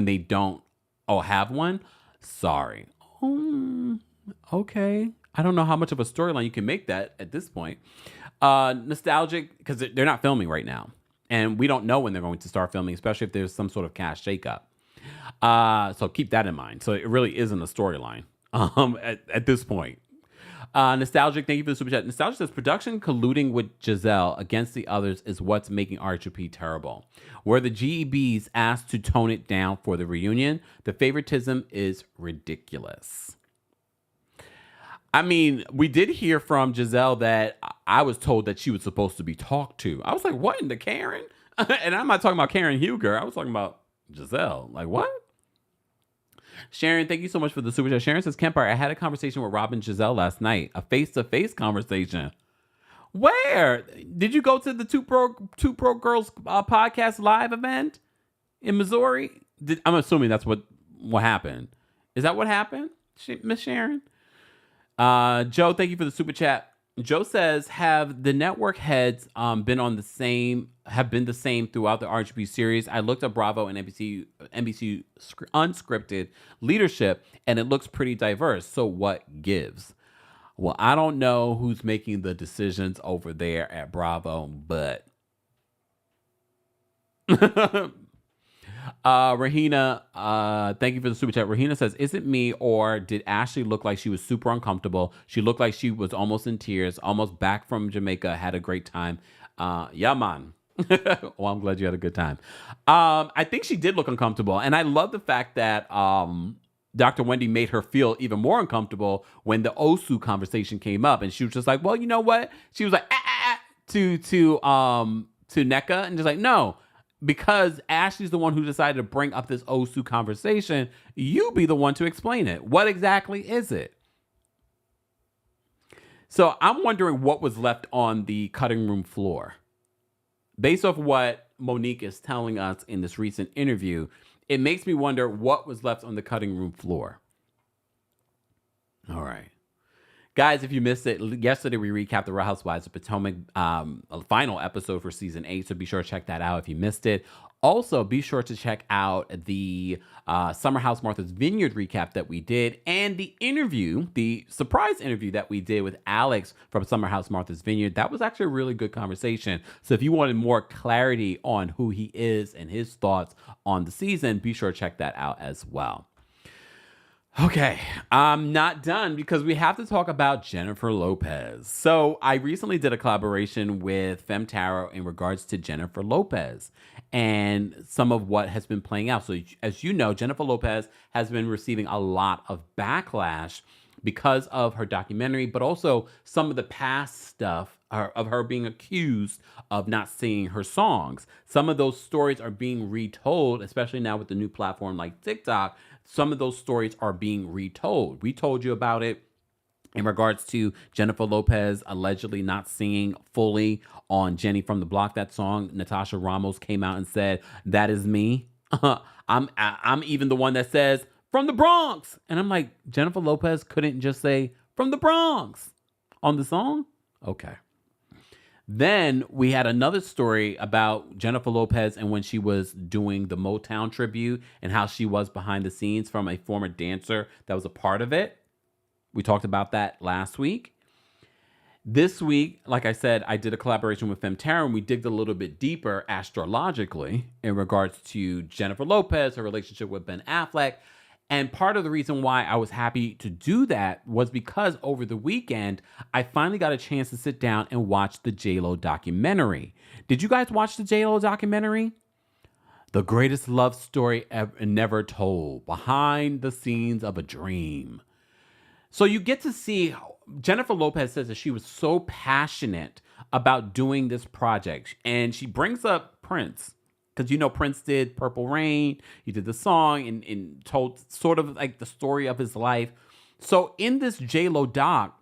they don't have one. Sorry. Okay. I don't know how much of a storyline you can make that at this point. Nostalgic, because they're not filming right now. And we don't know when they're going to start filming, especially if there's some sort of cast shakeup. So keep that in mind. So it really isn't a storyline at this point. Nostalgic, thank you for the super chat. Nostalgic says, production colluding with Giselle against the others is what's making RHOP terrible. Were the GEBs asked to tone it down for the reunion, the favoritism is ridiculous. I mean, we did hear from Giselle that I was told that she was supposed to be talked to. I was like, what in the Karen? And I'm not talking about Karen Huger. I was talking about Giselle. Like, what? Sharon, thank you so much for the super chat. Sharon says, KEMPIRE, I had a conversation with Robyn Giselle last night. A face-to-face conversation. Where? Did you go to the Two Pro Girls podcast live event in Missouri? I'm assuming that's what happened. Is that what happened, Miss Sharon? Joe, thank you for the super chat. Joe says, have the network heads been the same throughout the RHOP series? I looked at Bravo and NBC unscripted leadership, and it looks pretty diverse. So what gives? Well, I don't know who's making the decisions over there at Bravo, but Rahina, thank you for the super chat. Rahina says, is it me or did Ashley look like she was super uncomfortable? She looked like she was almost in tears, almost back from Jamaica, had a great time. Yeah, man. Well, I'm glad you had a good time. I think she did look uncomfortable. And I love the fact that Dr. Wendy made her feel even more uncomfortable when the Osu conversation came up. And she was just like, well, you know what? She was like, to NECA, and just like, no. Because Ashley's the one who decided to bring up this Osu conversation, you be the one to explain it. What exactly is it? So I'm wondering what was left on the cutting room floor. Based off what Monique is telling us in this recent interview, it makes me wonder what was left on the cutting room floor. All right. Guys, if you missed it, yesterday we recapped the Real Housewives of Potomac final episode for season 8, so be sure to check that out if you missed it. Also, be sure to check out the Summer House Martha's Vineyard recap that we did and the surprise interview that we did with Alex from Summer House Martha's Vineyard. That was actually a really good conversation. So if you wanted more clarity on who he is and his thoughts on the season, be sure to check that out as well. Okay, I'm not done because we have to talk about Jennifer Lopez. So I recently did a collaboration with FemTarot in regards to Jennifer Lopez and some of what has been playing out. So as you know, Jennifer Lopez has been receiving a lot of backlash because of her documentary, but also some of the past stuff of her being accused of not singing her songs. Some of those stories are being retold, especially now with the new platform like TikTok. Some of those stories are being retold. We told you about it in regards to Jennifer Lopez allegedly not singing fully on Jenny from the Block, that song. Natasha Ramos came out and said, "That is me. I'm even the one that says, from the Bronx." And I'm like, Jennifer Lopez couldn't just say, "from the Bronx" on the song? Okay. Then we had another story about Jennifer Lopez and when she was doing the Motown tribute and how she was behind the scenes from a former dancer that was a part of it. We talked about that last week. This week, like I said, I did a collaboration with FemTarot and we digged a little bit deeper astrologically in regards to Jennifer Lopez, her relationship with Ben Affleck. And part of the reason why I was happy to do that was because over the weekend, I finally got a chance to sit down and watch the J-Lo documentary. Did you guys watch the J-Lo documentary? The greatest love story ever, never told, behind the scenes of a dream. So you get to see, Jennifer Lopez says that she was so passionate about doing this project. And she brings up Prince. Because you know Prince did Purple Rain, he did the song and told sort of like the story of his life. So in this J-Lo doc,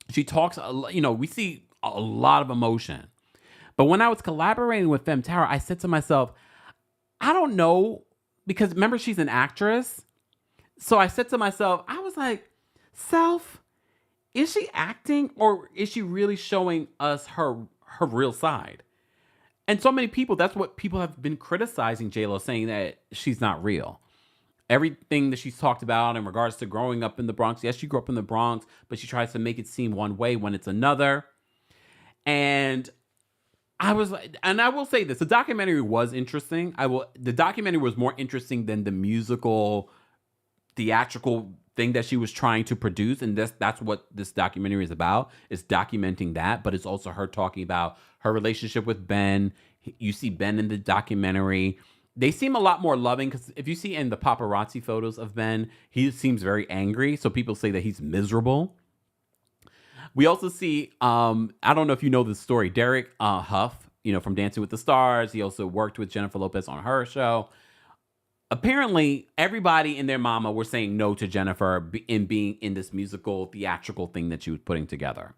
she talks, we see a lot of emotion. But when I was collaborating with FemTarot, I said to myself, I don't know, because remember she's an actress. So I said to myself, I was like, self, is she acting or is she really showing us her real side? And so many people, that's what people have been criticizing J-Lo, saying that she's not real. Everything that she's talked about in regards to growing up in the Bronx. Yes, she grew up in the Bronx, but she tries to make it seem one way when it's another. And I was like, and I will say this, the documentary was interesting. The documentary was more interesting than the musical, theatrical thing that she was trying to produce. And that's what this documentary is about. It's documenting that, but it's also her talking about her relationship with Ben. You see Ben in the documentary. They seem a lot more loving because if you see in the paparazzi photos of Ben, he seems very angry. So people say that he's miserable. We also see, I don't know if you know this story, Derek Huff, from Dancing with the Stars. He also worked with Jennifer Lopez on her show. Apparently, everybody and their mama were saying no to Jennifer in being in this musical theatrical thing that she was putting together.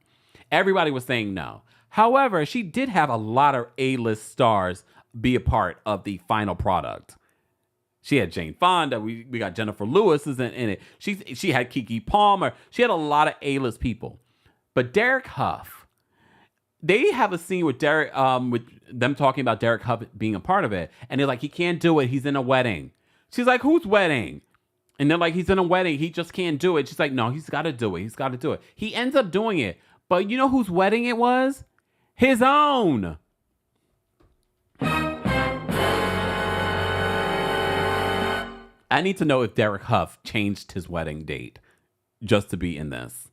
Everybody was saying no. However, she did have a lot of A-list stars be a part of the final product. She had Jane Fonda. We got Jennifer Lewis is in it. She had Keke Palmer. She had a lot of A-list people. But Derek Huff, they have a scene with Derek, with them talking about Derek Huff being a part of it. And they're like, he can't do it. He's in a wedding. She's like, whose wedding? And they're like, he's in a wedding. He just can't do it. She's like, no, he's got to do it. He's got to do it. He ends up doing it. But you know whose wedding it was? His own. I need to know if Derek Huff changed his wedding date just to be in this.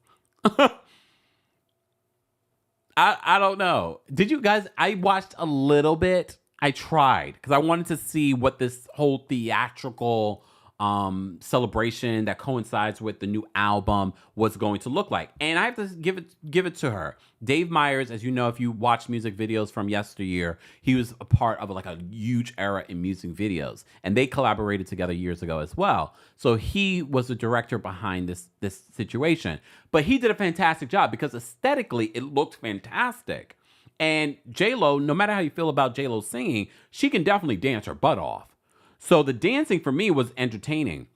I don't know. Did you guys? I watched a little bit. I tried because I wanted to see what this whole theatrical celebration that coincides with the new album was going to look like. And I have to give it to her. Dave Meyers, as you know, if you watch music videos from yesteryear, he was a part of like a huge era in music videos. And they collaborated together years ago as well. So he was the director behind this situation. But he did a fantastic job because aesthetically it looked fantastic. And J-Lo, no matter how you feel about J-Lo singing, she can definitely dance her butt off. So the dancing for me was entertaining,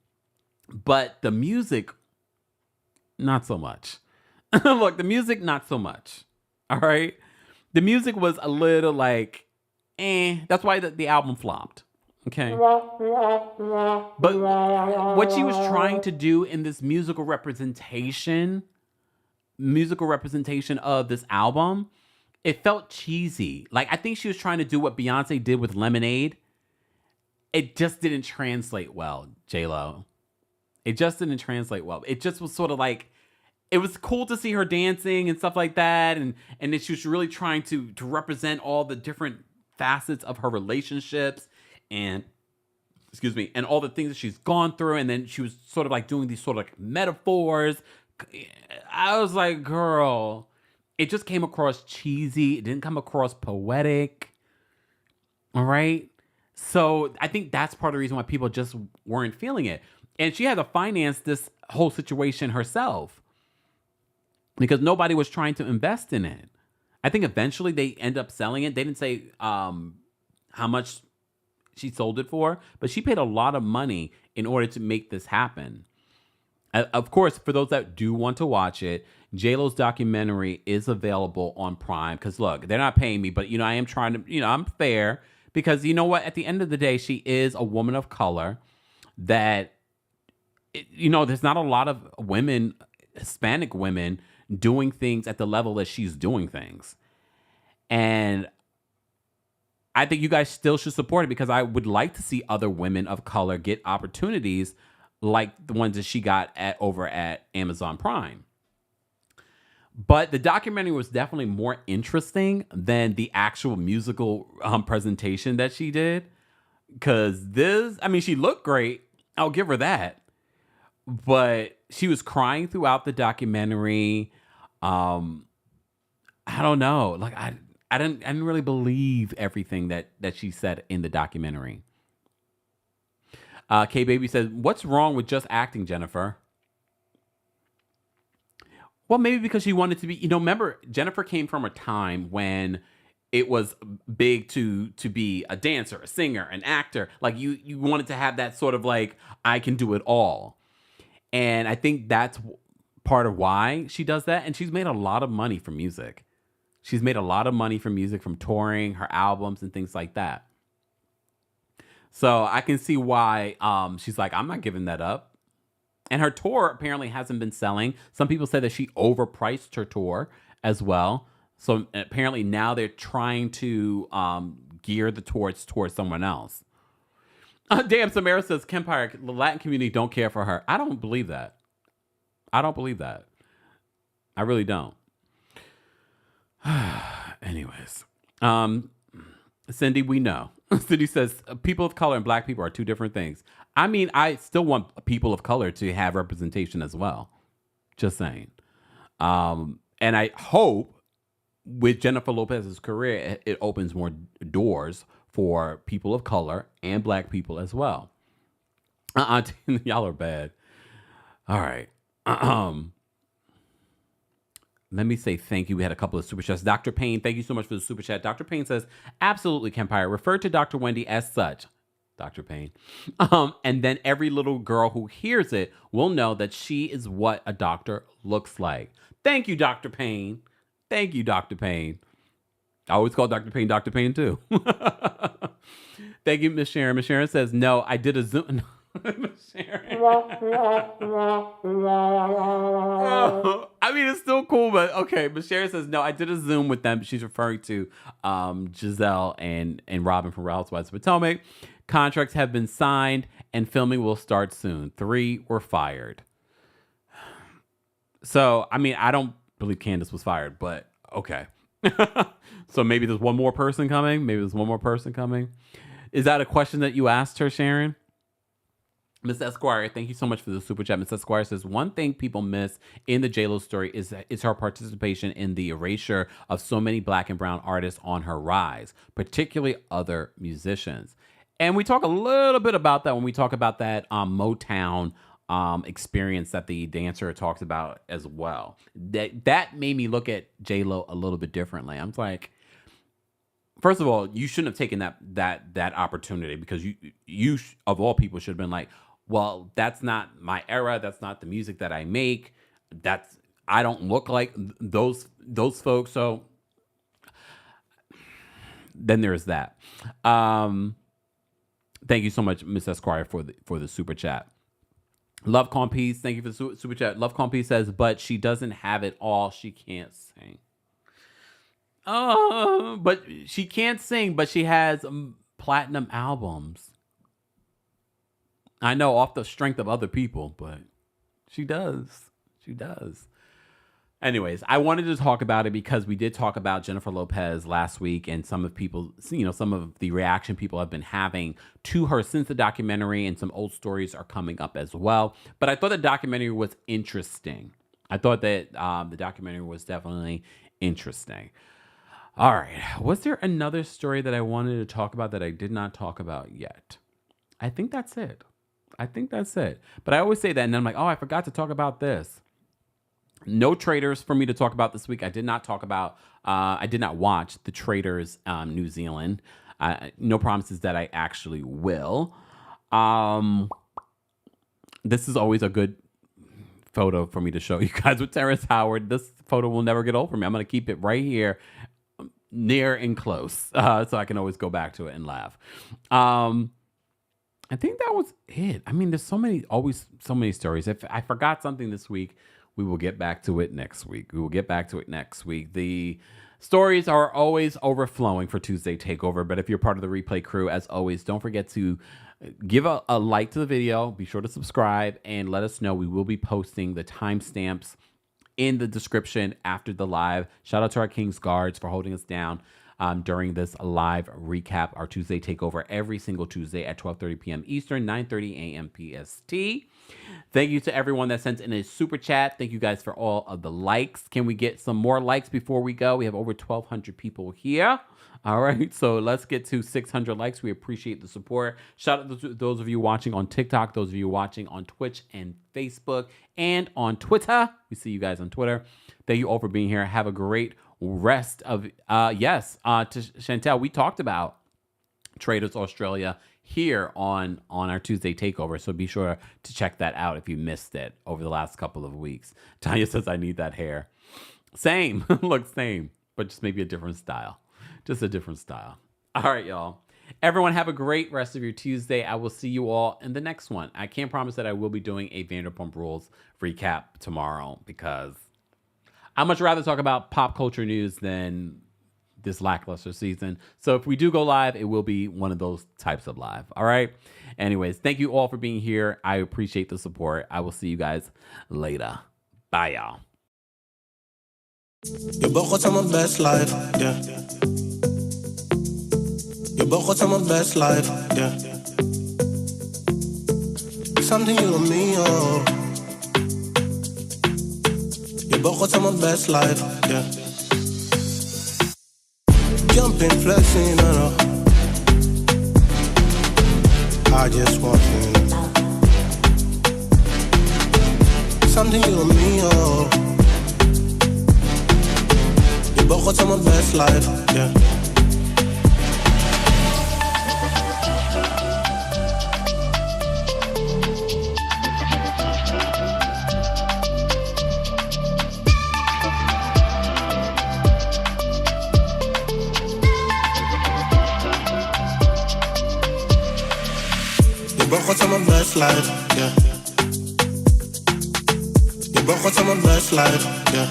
but the music not so much. Look, the music, not so much. All right. The music was a little like, That's why the album flopped. Okay. But what she was trying to do in this musical representation of this album, it felt cheesy. Like, I think she was trying to do what Beyonce did with Lemonade. It just didn't translate well, J-Lo. It just didn't translate well. It just was sort of like, it was cool to see her dancing and stuff like that. And then she was really trying to represent all the different facets of her relationships and, and all the things that she's gone through. And then she was sort of like doing these sort of like metaphors. I was like, girl, it just came across cheesy. It didn't come across poetic. All right. So I think that's part of the reason why people just weren't feeling it. And she had to finance this whole situation herself because nobody was trying to invest in it. I think eventually they end up selling it. They didn't say how much she sold it for, but she paid a lot of money in order to make this happen. Of course, for those that do want to watch it, J-Lo's documentary is available on Prime. Because look, they're not paying me, but I am trying to, I'm fair. Because you know what? At the end of the day, she is a woman of color that, there's not a lot of women, Hispanic women, doing things at the level that she's doing things. And I think you guys still should support it because I would like to see other women of color get opportunities like the ones that she got over at Amazon Prime. But the documentary was definitely more interesting than the actual musical presentation that she did. Because she looked great. I'll give her that. But she was crying throughout the documentary. I don't know. Like, I didn't really believe everything that she said in the documentary. K-Baby says, what's wrong with just acting, Jennifer? Well, maybe because she wanted to be, remember, Jennifer came from a time when it was big to be a dancer, a singer, an actor. Like, you wanted to have that sort of like, I can do it all. And I think that's part of why she does that. And she's made a lot of money from music. She's made a lot of money from music, from touring, her albums, and things like that. So I can see why she's like, I'm not giving that up. And her tour apparently hasn't been selling. Some people say that she overpriced her tour as well. So apparently now they're trying to gear the tours towards someone else. Damn, Samara says, KEMPIRE, the Latin community don't care for her. I don't believe that. I don't believe that. I really don't. Anyways. Cindy, we know. Cindy says, people of color and black people are two different things. I mean, I still want people of color to have representation as well. Just saying. And I hope with Jennifer Lopez's career, it opens more doors for people of color and black people as well. Y'all are bad. All right. Let me say thank you. We had a couple of super chats. Dr. Payne, thank you so much for the super chat. Dr. Payne says, absolutely, KEMPIRE. Refer to Dr. Wendy as such. Dr. Payne. And then every little girl who hears it will know that she is what a doctor looks like. Thank you, Dr. Payne. Thank you, Dr. Payne. I always call Dr. Payne too. Thank you, Miss Sharon. Miss Sharon says, no, I did a Zoom. Miss Sharon. I mean, it's still cool, but okay. Miss Sharon says, no, I did a Zoom with them. She's referring to Giselle and Robyn from Housewives of Potomac. Contracts have been signed and filming will start soon. 3 were fired. So, I mean, I don't believe Candiace was fired, but okay. So maybe there's one more person coming. Is that a question that you asked her, Sharon? Miss Esquire, thank you so much for the super chat. Miss Esquire says, one thing people miss in the J-Lo story is her participation in the erasure of so many black and brown artists on her rise, particularly other musicians. And we talk a little bit about that when we talk about that Motown experience that the dancer talks about as well. That made me look at J-Lo a little bit differently. I'm like, first of all, you shouldn't have taken that opportunity because you of all people should have been like, well, that's not my era. That's not the music that I make. I don't look like those folks. So then there's that. Thank you so much, Miss Esquire, for the super chat. Love Calm Peace, thank you for the super chat. Love Calm Peace says, but she doesn't have it all. She can't sing. But she can't sing, but she has platinum albums. I know, off the strength of other people, but she does. She does. Anyways, I wanted to talk about it because we did talk about Jennifer Lopez last week, and some of the reaction people have been having to her since the documentary, and some old stories are coming up as well. But I thought the documentary was interesting. I thought that the documentary was definitely interesting. All right. Was there another story that I wanted to talk about that I did not talk about yet? I think that's it. But I always say that, and then I'm like, oh, I forgot to talk about this. No Traitors for me to talk about this week. I did not watch The Traitors New Zealand. No promises that I actually will. This is always a good photo for me to show you guys with Terrence Howard. This photo will never get old for me. I'm going to keep it right here, near and close, so I can always go back to it and laugh. I think that was it. I mean, there's so many stories. If I forgot something this week, we will get back to it next week. The stories are always overflowing for Tuesday Takeover, but if you're part of the replay crew, as always, don't forget to give a like to the video. Be sure to subscribe and let us know. We will be posting the timestamps in the description after the live. Shout out to our King's Guards for holding us down during this live recap, our Tuesday Takeover, every single Tuesday at 12:30 p.m. Eastern, 9:30 a.m. PST. Thank you to everyone that sent in a super chat. Thank you guys for all of the likes. Can we get some more likes before we go? We have over 1,200 people here. All right, so let's get to 600 likes. We appreciate the support. Shout out to those of you watching on TikTok, those of you watching on Twitch and Facebook, and on Twitter. We see you guys on Twitter. Thank you all for being here. Have a great rest of, to Chantel, we talked about Traitors Australia here on our Tuesday Takeover, so be sure to check that out if you missed it over the last couple of weeks. Tanya says, I need that hair. Same. Look, same, but just maybe a different style. Just a different style. All right, y'all. Everyone have a great rest of your Tuesday. I will see you all in the next one. I can't promise that I will be doing a Vanderpump Rules recap tomorrow because I'd much rather talk about pop culture news than this lackluster season. So if we do go live, it will be one of those types of live. All right. Anyways, thank you all for being here. I appreciate the support. I will see you guys later. Bye, y'all. You both got my best life, yeah. You both got my best life, yeah. Something you and me, oh. You both got my best life, yeah. Jumping, flexing, I know. I just want you to know. Something you and me, oh. You both got my best life, yeah. You both got my best life, yeah. You both got my best life, yeah.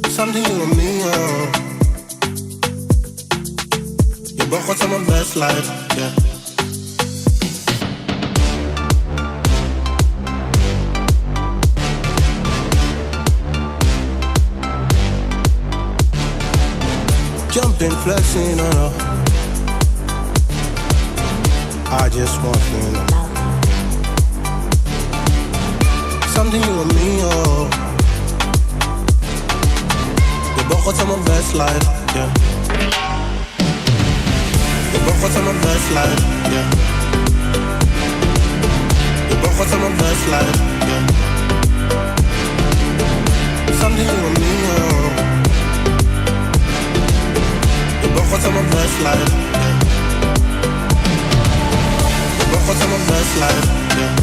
Something you and me, oh. You both got my best life, yeah. Jumping, flexing, I know. I just want you to know. Something you and me, oh. You both got my best life, yeah. You both got my best life, yeah. You both got my best life, yeah. Something you and me, oh. You both got my best life, yeah. You both got my best life, yeah.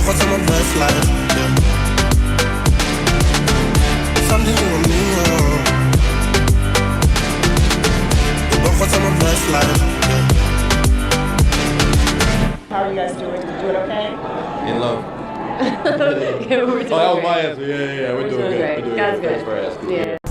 ברכות זה my best life, yeah. Something you and me, ברכות זה my best life, yeah. How are you guys doing? Doing okay? In love. Yeah, we're doing Oh, that was great. my answer. Yeah. We're doing good. great. We're doing That's good. good. Thanks for asking. Yeah.